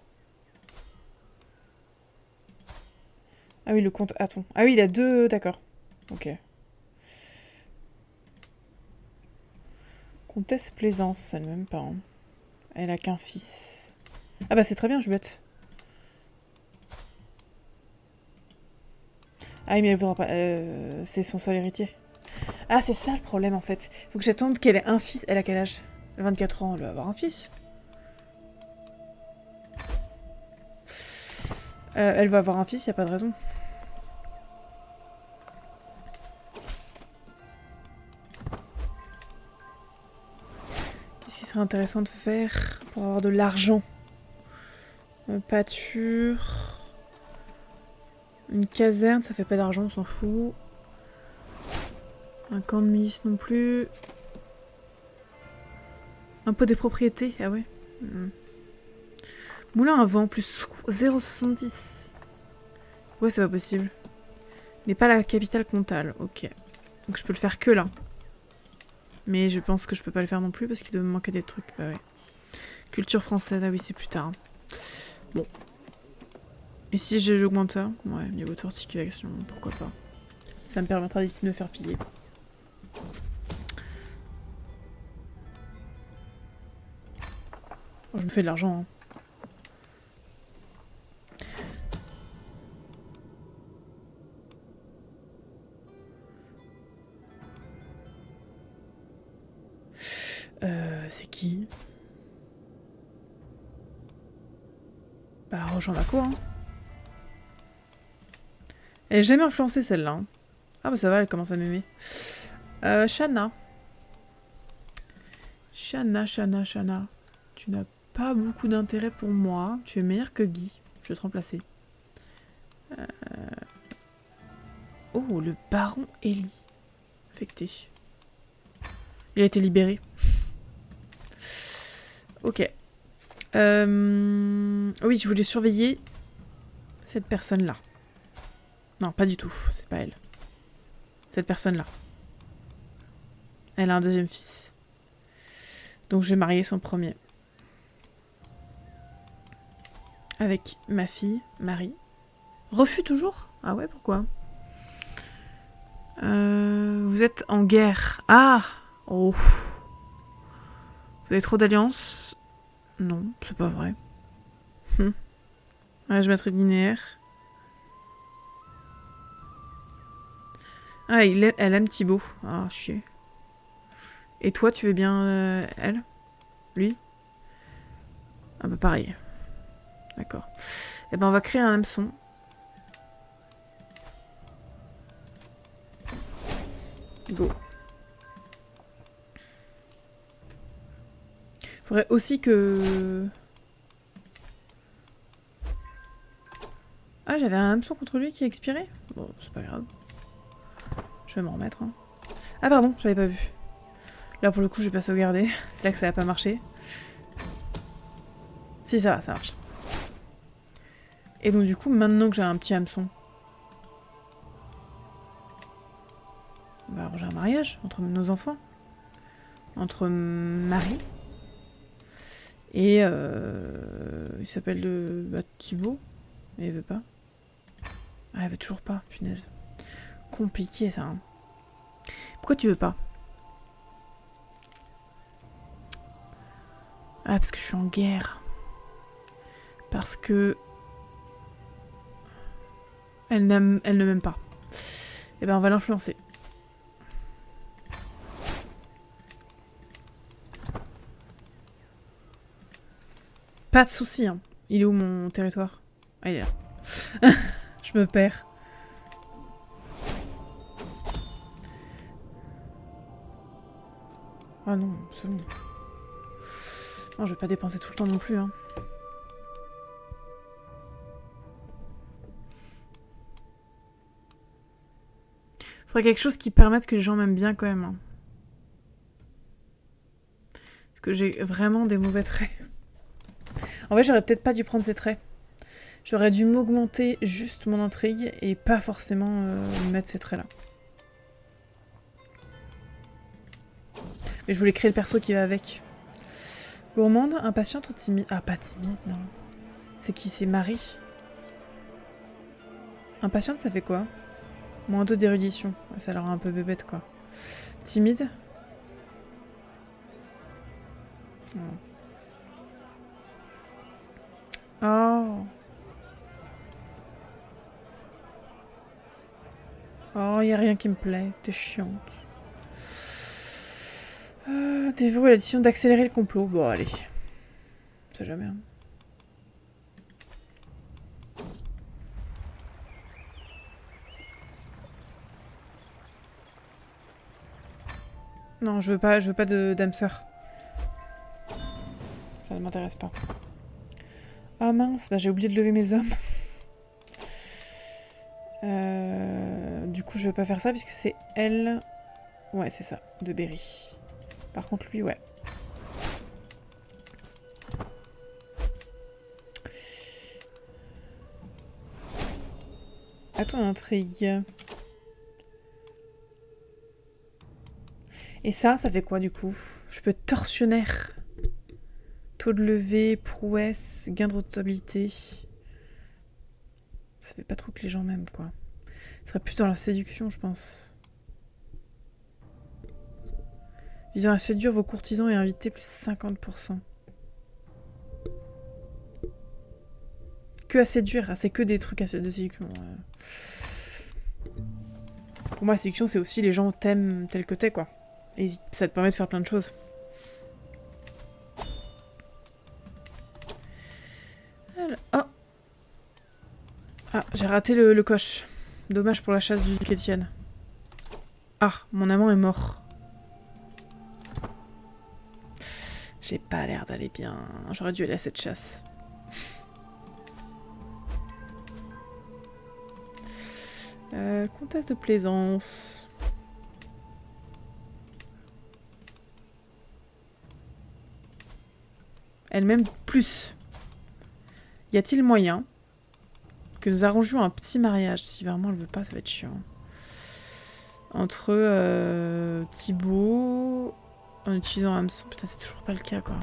Ah oui, le comte Aton. Ah oui, il a deux... D'accord. Ok. Comtesse Plaisance, elle même pas. Hein. Elle a qu'un fils. Ah bah c'est très bien, je bête. Ah oui, mais elle voudra pas... c'est son seul héritier. Ah, c'est ça le problème en fait. Faut que j'attende qu'elle ait un fils. Elle a quel âge? 24 ans, elle va avoir un fils. Elle va avoir un fils, y a pas de raison. Qu'est-ce qui serait intéressant de faire pour avoir de l'argent? Pâture... Une caserne, ça fait pas d'argent, on s'en fout. Un camp de milice non plus. Un peu des propriétés, ah ouais. Moulin à vent, plus 0,70. Ouais, c'est pas possible. N'est pas la capitale comtale, ok. Donc je peux le faire que là. Mais je pense que je peux pas le faire non plus parce qu'il doit me manquer des trucs. Bah ouais. Culture française, ah oui, c'est plus tard. Hein. Bon. Et si j'augmente ça? Ouais, niveau de fortification, pourquoi pas. Ça me permettra d'éviter de me faire piller. Oh, je me fais de l'argent, hein. C'est qui? Bah, rejoins ma cour, hein. Elle est jamais influencée, celle-là. Hein. Ah bah ça va, elle commence à m'aimer. Shana. Shana. Tu n'as pas beaucoup d'intérêt pour moi. Tu es meilleur que Guy. Je vais te remplacer. Oh, le baron Ellie. Affecté. Il a été libéré. Ok. Oui, je voulais surveiller cette personne-là. Non, pas du tout. C'est pas elle. Cette personne-là. Elle a un deuxième fils. Donc je vais marier son premier. Avec ma fille, Marie. Refus toujours? Ah ouais, pourquoi? Vous êtes en guerre. Ah! Oh. Vous avez trop d'alliances? Non, c'est pas vrai. Mariage matrilinéaire. Ah, elle aime Thibaut. Ah, chier. Et toi, tu veux bien elle? Lui? Ah bah pareil. D'accord. Eh ben on va créer un hameçon. Go. Faudrait aussi que... Ah, j'avais un hameçon contre lui qui a expiré? Bon, c'est pas grave. Je vais m'en remettre. Hein. Ah pardon, j'avais pas vu. Là pour le coup, je vais pas sauvegarder. C'est là que ça a pas marché. Si, ça va, ça marche. Et donc du coup, maintenant que j'ai un petit hameçon, on va arranger un mariage entre nos enfants. Entre Marie et... il s'appelle Thibaut. Mais il veut pas. Ah, elle veut toujours pas, punaise. Compliqué ça. Hein. Pourquoi tu veux pas? Ah, parce que je suis en guerre. Parce que... Elle ne m'aime pas. Eh ben, on va l'influencer. Pas de soucis, hein. Il est où mon territoire? Ah, il est là. Je me perds. Ah non, c'est bon. Non, je vais pas dépenser tout le temps non plus, hein. Faudrait quelque chose qui permette que les gens m'aiment bien quand même. Hein. Parce que j'ai vraiment des mauvais traits. En fait, j'aurais peut-être pas dû prendre ces traits. J'aurais dû m'augmenter juste mon intrigue et pas forcément mettre ces traits-là. Mais je voulais créer le perso qui va avec. Gourmande, impatiente ou timide? Ah, pas timide, non. C'est qui? C'est Marie. Impatiente, ça fait quoi? -2 d'érudition. Ça a l'air un peu bébête, quoi. Timide? Oh. Oh, y a rien qui me plaît. T'es chiante. Dévoué à la décision d'accélérer le complot. Bon, allez. On sait jamais, hein. Non, je veux pas d'âme sœur. Ça ne m'intéresse pas. Ah mince, bah j'ai oublié de lever mes hommes. Du coup, je vais pas faire ça puisque c'est elle. Ouais, c'est ça, de Berry. Par contre, lui, ouais. À ton intrigue. Et ça fait quoi du coup? Je peux être tortionnaire. Taux de levée, prouesse, gain de rentabilité. Ça fait pas trop que les gens m'aiment, quoi. Ce serait plus dans la séduction, je pense. Visant à séduire vos courtisans et inviter plus 50%. Que à séduire, c'est que des trucs de séduction. Pour moi, la séduction, c'est aussi les gens t'aiment tel que t'es, quoi. Et ça te permet de faire plein de choses. Alors, oh. Ah, j'ai raté le coche. Dommage pour la chasse du duc Étienne. Ah, mon amant est mort. J'ai pas l'air d'aller bien. J'aurais dû aller à cette chasse. Comtesse de Plaisance. Elle-même plus. Y a-t-il moyen que nous arrangions un petit mariage? Si vraiment elle veut pas, ça va être chiant. Entre Thibaut... En utilisant hameçon. Putain, c'est toujours pas le cas, quoi.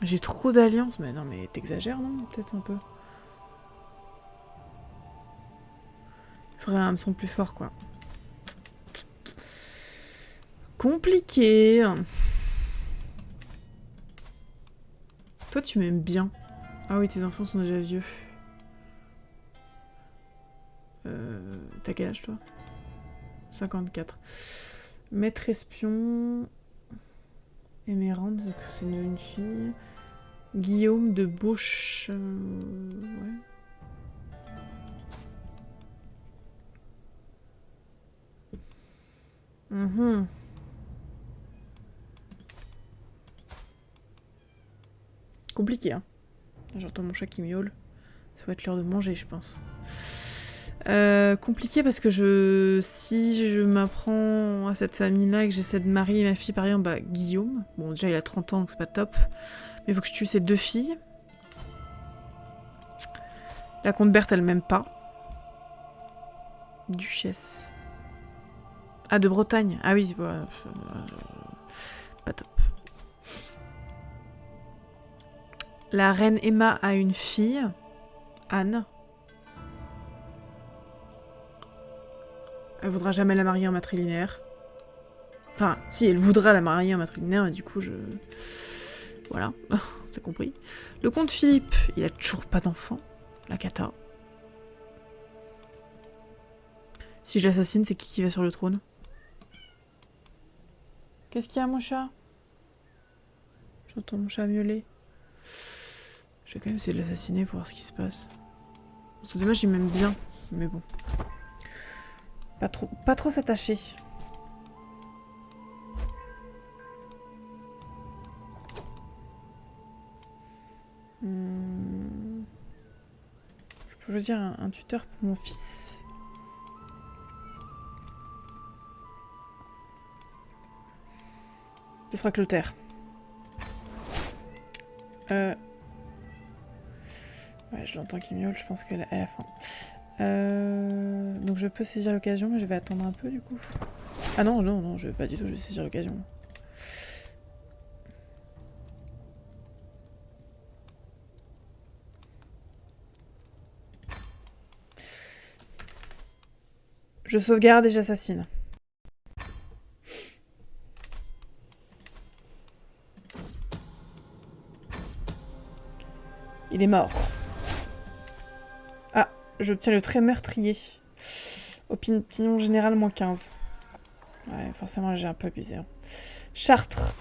J'ai trop d'alliances. Mais non, mais t'exagères, non? Peut-être un peu. Il faudrait un hameçon plus fort, quoi. Compliqué. Toi, tu m'aimes bien. Ah oui, tes enfants sont déjà vieux. T'as quel âge, toi? 54. Maître espion... Émérande, c'est une fille. Guillaume de Bauche... ouais. Compliqué, hein. J'entends mon chat qui miaule. Ça va être l'heure de manger, je pense. Compliqué parce que si je m'apprends à cette famille-là et que j'essaie de marier ma fille par exemple, bah Guillaume. Bon, déjà il a 30 ans donc c'est pas top. Mais il faut que je tue ses 2 filles. La comte Berthe, elle m'aime pas. Duchesse. Ah, de Bretagne. Ah oui, pas top. La reine Emma a une fille. Anne. Elle voudra jamais la marier en matrilinéaire. Enfin, si, elle voudra la marier en matrilinéaire, et du coup, voilà, c'est compris. Le comte Philippe, il a toujours pas d'enfant. La cata. Si je l'assassine, c'est qui va sur le trône? Qu'est-ce qu'il y a, mon chat? J'entends mon chat miauler. Je vais quand même essayer de l'assassiner pour voir ce qui se passe. C'est dommage, il m'aime bien, mais bon. Pas trop s'attacher. Je peux choisir un tuteur pour mon fils. Ce sera Clotaire. Ouais, je l'entends qu'il miaule, je pense qu'elle a faim. Donc je peux saisir l'occasion, mais je vais attendre un peu du coup. Ah non, je vais pas du tout, je vais saisir l'occasion. Je sauvegarde et j'assassine. Il est mort. Ah, j'obtiens le trait meurtrier. Opinion générale, moins 15. Ouais, forcément, j'ai un peu abusé. Hein. Chartres.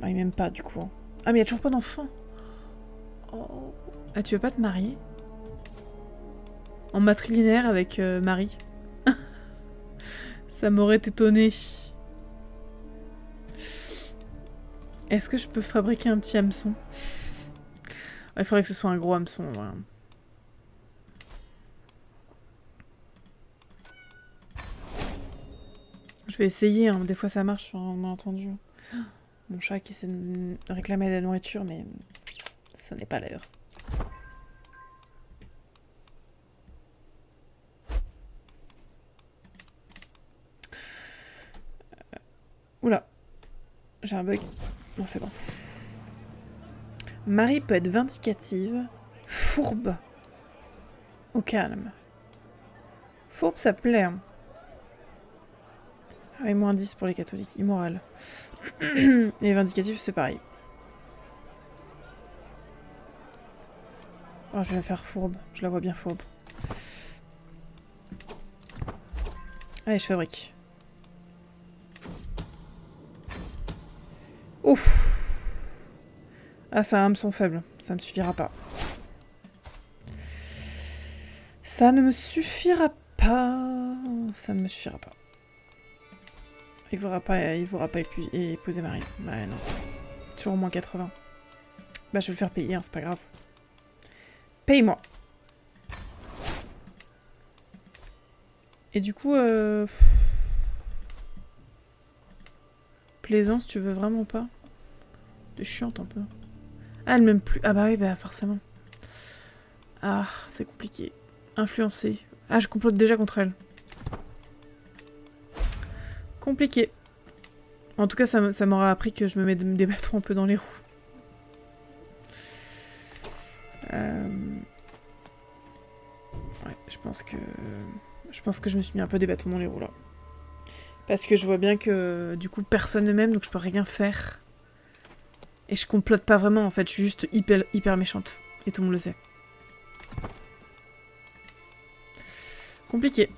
Ah, il m'aime pas, du coup. Hein. Ah, mais il y a toujours pas d'enfant. Oh. Ah, tu veux pas te marier? En matrilinéaire avec Marie. Ça m'aurait étonné. Est-ce que je peux fabriquer un petit hameçon? Il faudrait que ce soit un gros hameçon, voilà. Je vais essayer, hein. Des fois ça marche sur un malentendu. Mon chat qui essaie de me réclamer de la nourriture, mais ça n'est pas l'heure. Oula, j'ai un bug. Non, c'est bon. Marie peut être vindicative, fourbe, au calme. Fourbe, ça plaît. Hein. Ah, et moins 10 pour les catholiques, immoral. Et vindicatif, c'est pareil. Oh, je vais faire fourbe, je la vois bien fourbe. Allez, je fabrique. Ouf. Ah, c'est un hameçon faible, ça ne me suffira pas. Ça ne me suffira pas. Ça ne me suffira pas. Il ne voudra pas épouser Marie. Bah non. Toujours au moins 80. Bah je vais le faire payer, hein, c'est pas grave. Paye-moi. Et du coup, Plaisance, tu veux vraiment pas? T'es chiante un peu. Ah, elle m'aime plus. Ah bah oui, bah forcément. Ah, c'est compliqué. Influencer. Ah, je complote déjà contre elle. Compliqué. En tout cas, ça m'aura appris que je me mets des bâtons un peu dans les roues. Ouais, je pense que je me suis mis un peu des bâtons dans les roues là. Parce que je vois bien que du coup personne ne m'aime, donc je peux rien faire. Et je complote pas vraiment en fait, je suis juste hyper méchante. Et tout le monde le sait. Compliqué.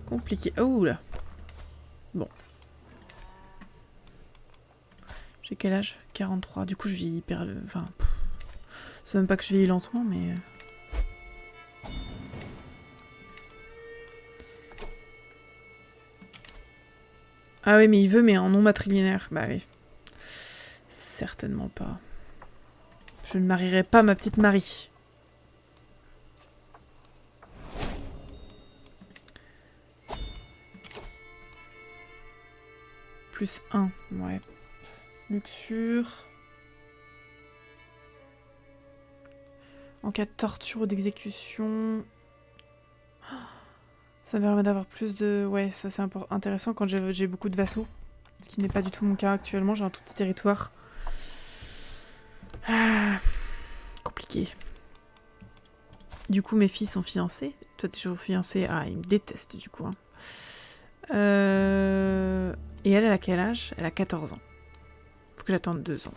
Compliqué. Oh là. Bon. J'ai quel âge? 43. Du coup, je vis hyper... Enfin... C'est même pas que je vieillis lentement, mais... Ah oui, mais il veut, mais en non matrilinéaire. Bah oui. Certainement pas. Je ne marierai pas ma petite Marie. Plus 1, ouais. Luxure. En cas de torture ou d'exécution... Ça me permet d'avoir plus de... Ouais, ça c'est intéressant quand j'ai beaucoup de vassaux. Ce qui n'est pas du tout mon cas actuellement, j'ai un tout petit territoire. Ah, compliqué. Du coup, mes filles sont fiancées. Toi, t'es toujours fiancée. Ah, ils me détestent du coup. Hein. Et elle a quel âge? Elle a 14 ans. Faut que j'attende 2 ans.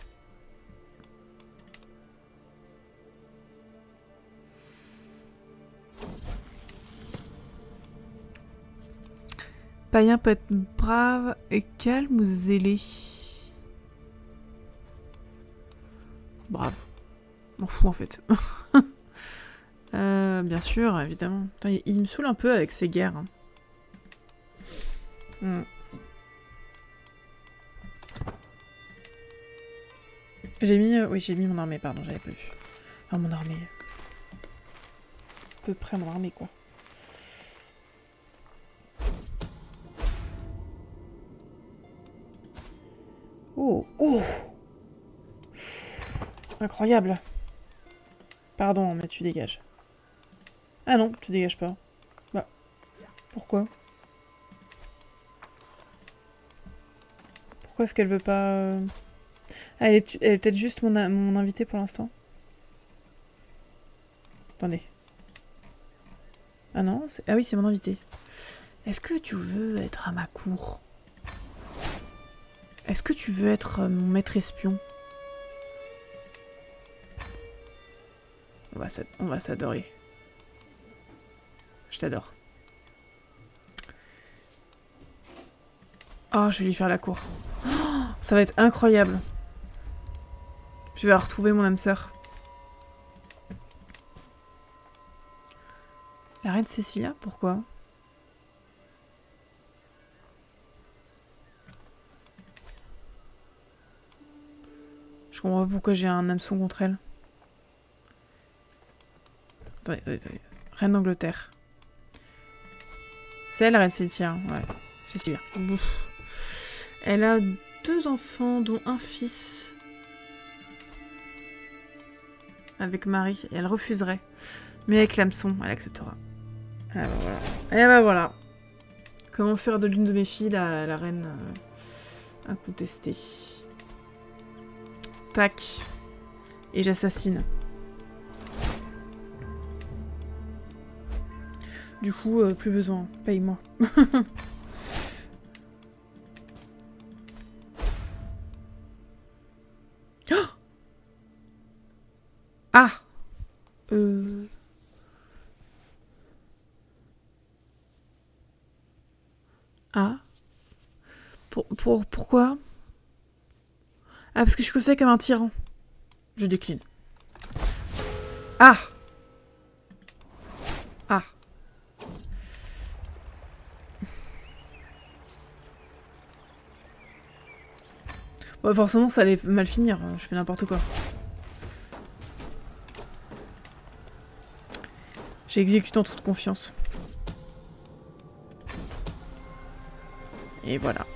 Païen peut être brave et calme ou zélé? Brave. M'en fous en fait. Bien sûr, évidemment. Putain, il me saoule un peu avec ces guerres. Hein. J'ai mis... oui, j'ai mis mon armée, pardon, j'avais pas vu. Enfin, mon armée. À peu près mon armée, quoi. Oh, oh! Incroyable. Pardon, mais tu dégages. Ah non, tu dégages pas. Bah, pourquoi? Pourquoi est-ce qu'elle veut pas... Ah, elle est peut-être juste mon invité pour l'instant. Attendez. Ah non, ah oui, c'est mon invité. Est-ce que tu veux être à ma cour? Est-ce que tu veux être mon maître espion? On va s'adorer. Je t'adore. Oh, je vais lui faire la cour. Oh, ça va être incroyable. Je vais retrouver mon âme sœur. La reine Cécilia, pourquoi? Je comprends pas pourquoi j'ai un hameçon contre elle. Attendez. Reine d'Angleterre. C'est elle, la reine Cécilia. Ouais, Cécilia. Elle a 2 enfants, dont un fils. Avec Marie. Et elle refuserait. Mais avec l'hameçon, elle acceptera. Ah bah voilà. Et bah voilà. Comment faire de l'une de mes filles la reine incontestée. Tac. Et j'assassine. Du coup, plus besoin. Paye-moi. Oh ah Ah pourquoi? Ah, parce que je suis considérée comme un tyran. Je décline. Ah Ah Bon, forcément, ça allait mal finir. Je fais n'importe quoi. J'ai exécuté en toute confiance. Et voilà.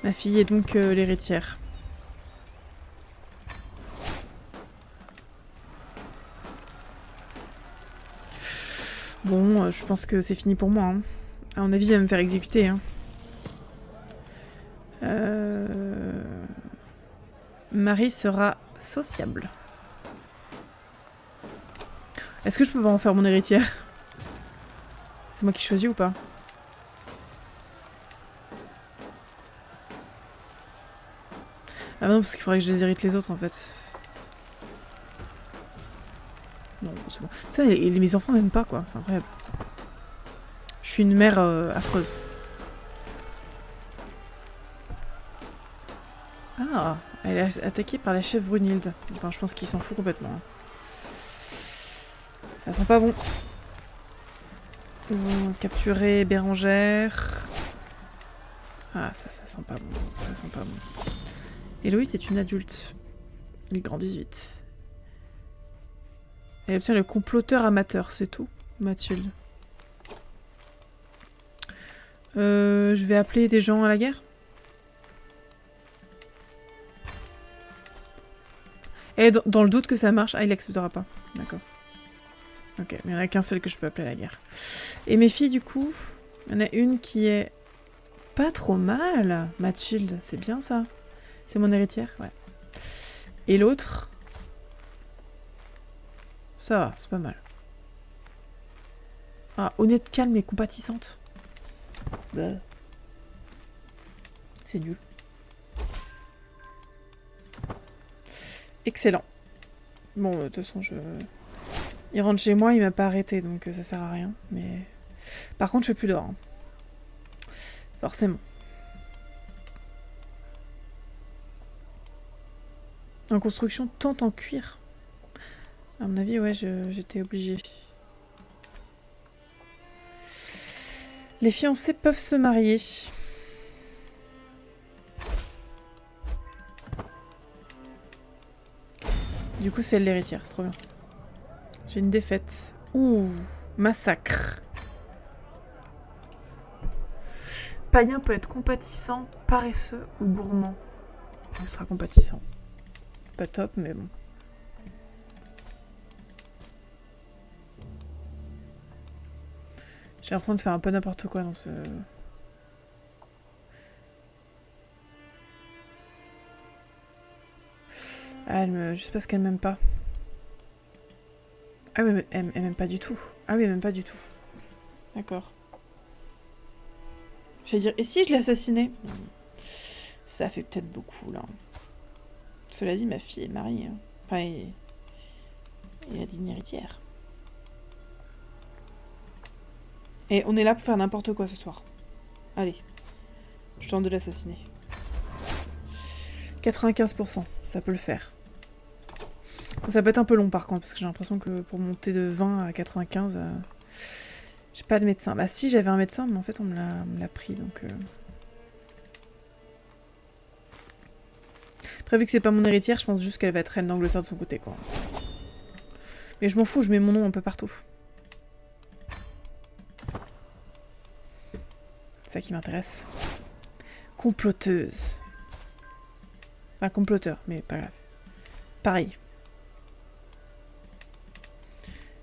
Ma fille est donc l'héritière. Bon, je pense que c'est fini pour moi. Hein. À mon avis, il va me faire exécuter. Hein. Marie sera sociable. Est-ce que je peux pas en faire mon héritière? C'est moi qui choisis ou pas? Ah non, parce qu'il faudrait que je déshérite les autres en fait. Non, c'est bon. Ça, mes enfants n'aiment pas quoi, c'est incroyable. Je suis une mère affreuse. Ah, elle est attaquée par la chef Brunhilde. Enfin, je pense qu'il s'en fout complètement. Ça sent pas bon. Ils ont capturé Bérangère. Ah, ça sent pas bon. Ça sent pas bon. Héloïse est une adulte. Il grandit vite. Elle obtient le comploteur amateur, c'est tout, Mathilde. Je vais appeler des gens à la guerre. Et dans le doute que ça marche... Ah, il acceptera pas. D'accord. Ok, mais il n'y en a qu'un seul que je peux appeler à la guerre. Et mes filles, du coup, il y en a une qui est pas trop mal. Mathilde, c'est bien ça. C'est mon héritière, ouais. Et l'autre... Ça va, c'est pas mal. Ah, honnête, calme et compatissante. Bah. C'est nul. Excellent. Bon, de toute façon, il rentre chez moi, il m'a pas arrêté, donc ça sert à rien. Mais par contre, je fais plus d'or. Hein. Forcément. En construction, tente en cuir. À mon avis, ouais, j'étais obligée. Les fiancés peuvent se marier. Du coup, c'est elle l'héritière, c'est trop bien. J'ai une défaite. Ouh, massacre. Païen peut être compatissant, paresseux ou gourmand. Il sera compatissant. Pas top, mais bon. J'ai l'impression de faire un peu n'importe quoi dans ce... Ah, juste parce qu'elle m'aime pas. Ah oui, mais elle m'aime pas du tout. Ah oui, elle m'aime pas du tout. D'accord. Je vais dire, et si je l'assassinais? Ça fait peut-être beaucoup, là. Cela dit, ma fille est mariée. Hein. Enfin, et a digne héritière. Et on est là pour faire n'importe quoi ce soir. Allez. Je tente de l'assassiner. 95%, ça peut le faire. Ça peut être un peu long par contre, parce que j'ai l'impression que pour monter de 20 à 95, j'ai pas de médecin. Bah si, j'avais un médecin, mais en fait on me l'a pris, donc... Après, vu que c'est pas mon héritière, je pense juste qu'elle va être reine d'Angleterre de son côté, quoi. Mais je m'en fous, je mets mon nom un peu partout. C'est ça qui m'intéresse. Comploteuse. Enfin, comploteur, mais pas grave. Pareil.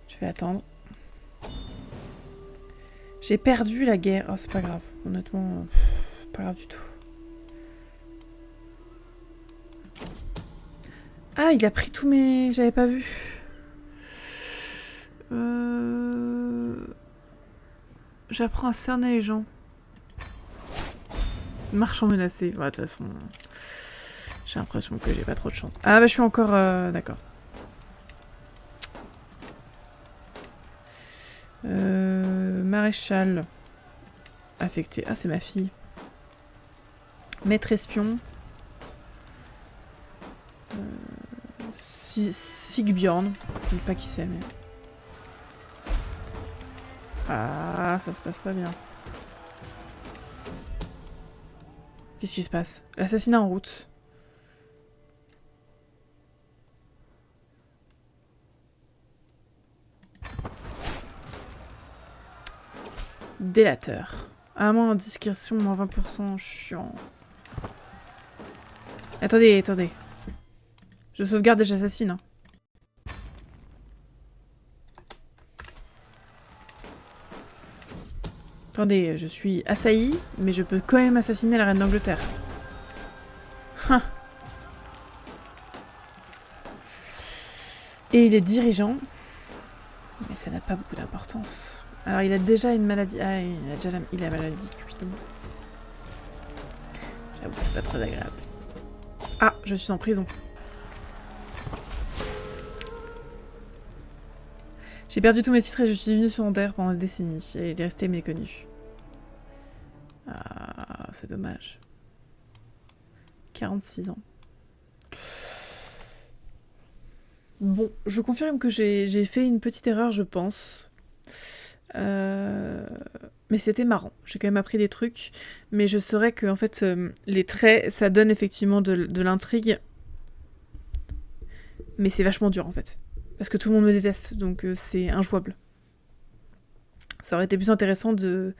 Je vais attendre. J'ai perdu la guerre. Oh, c'est pas grave. Honnêtement, pas grave du tout. Ah, il a pris tous mes... J'avais pas vu. J'apprends à cerner les gens. Marchand menacé. Ouais, de toute façon... J'ai l'impression que j'ai pas trop de chance. Ah bah je suis encore... D'accord. Maréchal. Affecté. Ah, c'est ma fille. Maître espion. Sigbjorn. Je ne sais pas qui c'est, mais... Ah, ça se passe pas bien. Qu'est-ce qui se passe? L'assassinat en route. Délateur. Ah, moins indiscrétion, moins 20%, chiant. Attendez, attendez. Je sauvegarde et j'assassine. Hein. Attendez, je suis assailli, mais je peux quand même assassiner la reine d'Angleterre. Hein. Et il est dirigeant. Mais ça n'a pas beaucoup d'importance. Alors il a déjà une maladie. Ah, il a déjà la maladie, putain. J'avoue, c'est pas très agréable. Ah, je suis en prison. J'ai perdu tous mes titres et je suis devenue secondaire pendant des décennies. Et il est resté méconnu. Ah, c'est dommage. 46 ans. Bon, je confirme que j'ai fait une petite erreur, je pense. Mais c'était marrant. J'ai quand même appris des trucs. Mais je saurais que, en fait, les traits, ça donne effectivement de l'intrigue. Mais c'est vachement dur, en fait. Parce que tout le monde me déteste, donc c'est injouable. Ça aurait été plus intéressant de...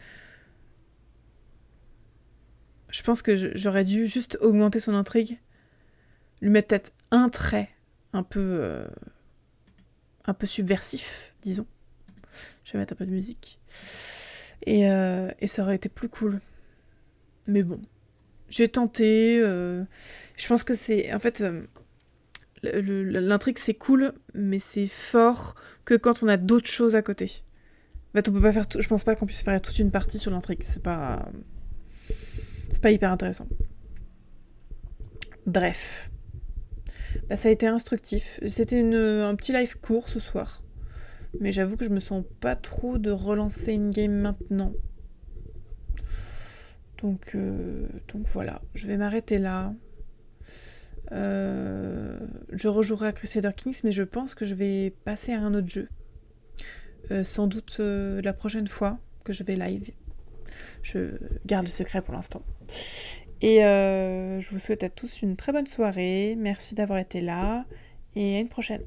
Je pense que j'aurais dû juste augmenter son intrigue. Lui mettre peut-être un trait un peu subversif, disons. Je vais mettre un peu de musique. Et ça aurait été plus cool. Mais bon. J'ai tenté. Je pense que c'est... En fait, l'intrigue, c'est cool, mais c'est fort que quand on a d'autres choses à côté. En fait, on peut pas faire... Je pense pas qu'on puisse faire toute une partie sur l'intrigue. C'est pas hyper intéressant. Bref. Bah, ça a été instructif. C'était un petit live court ce soir. Mais j'avoue que je me sens pas trop de relancer une game maintenant. Donc voilà, je vais m'arrêter là. Je rejouerai à Crusader Kings, mais je pense que je vais passer à un autre jeu. Sans doute la prochaine fois que je vais live. Je garde le secret pour l'instant. Et je vous souhaite à tous une très bonne soirée. Merci d'avoir été là. Et à une prochaine.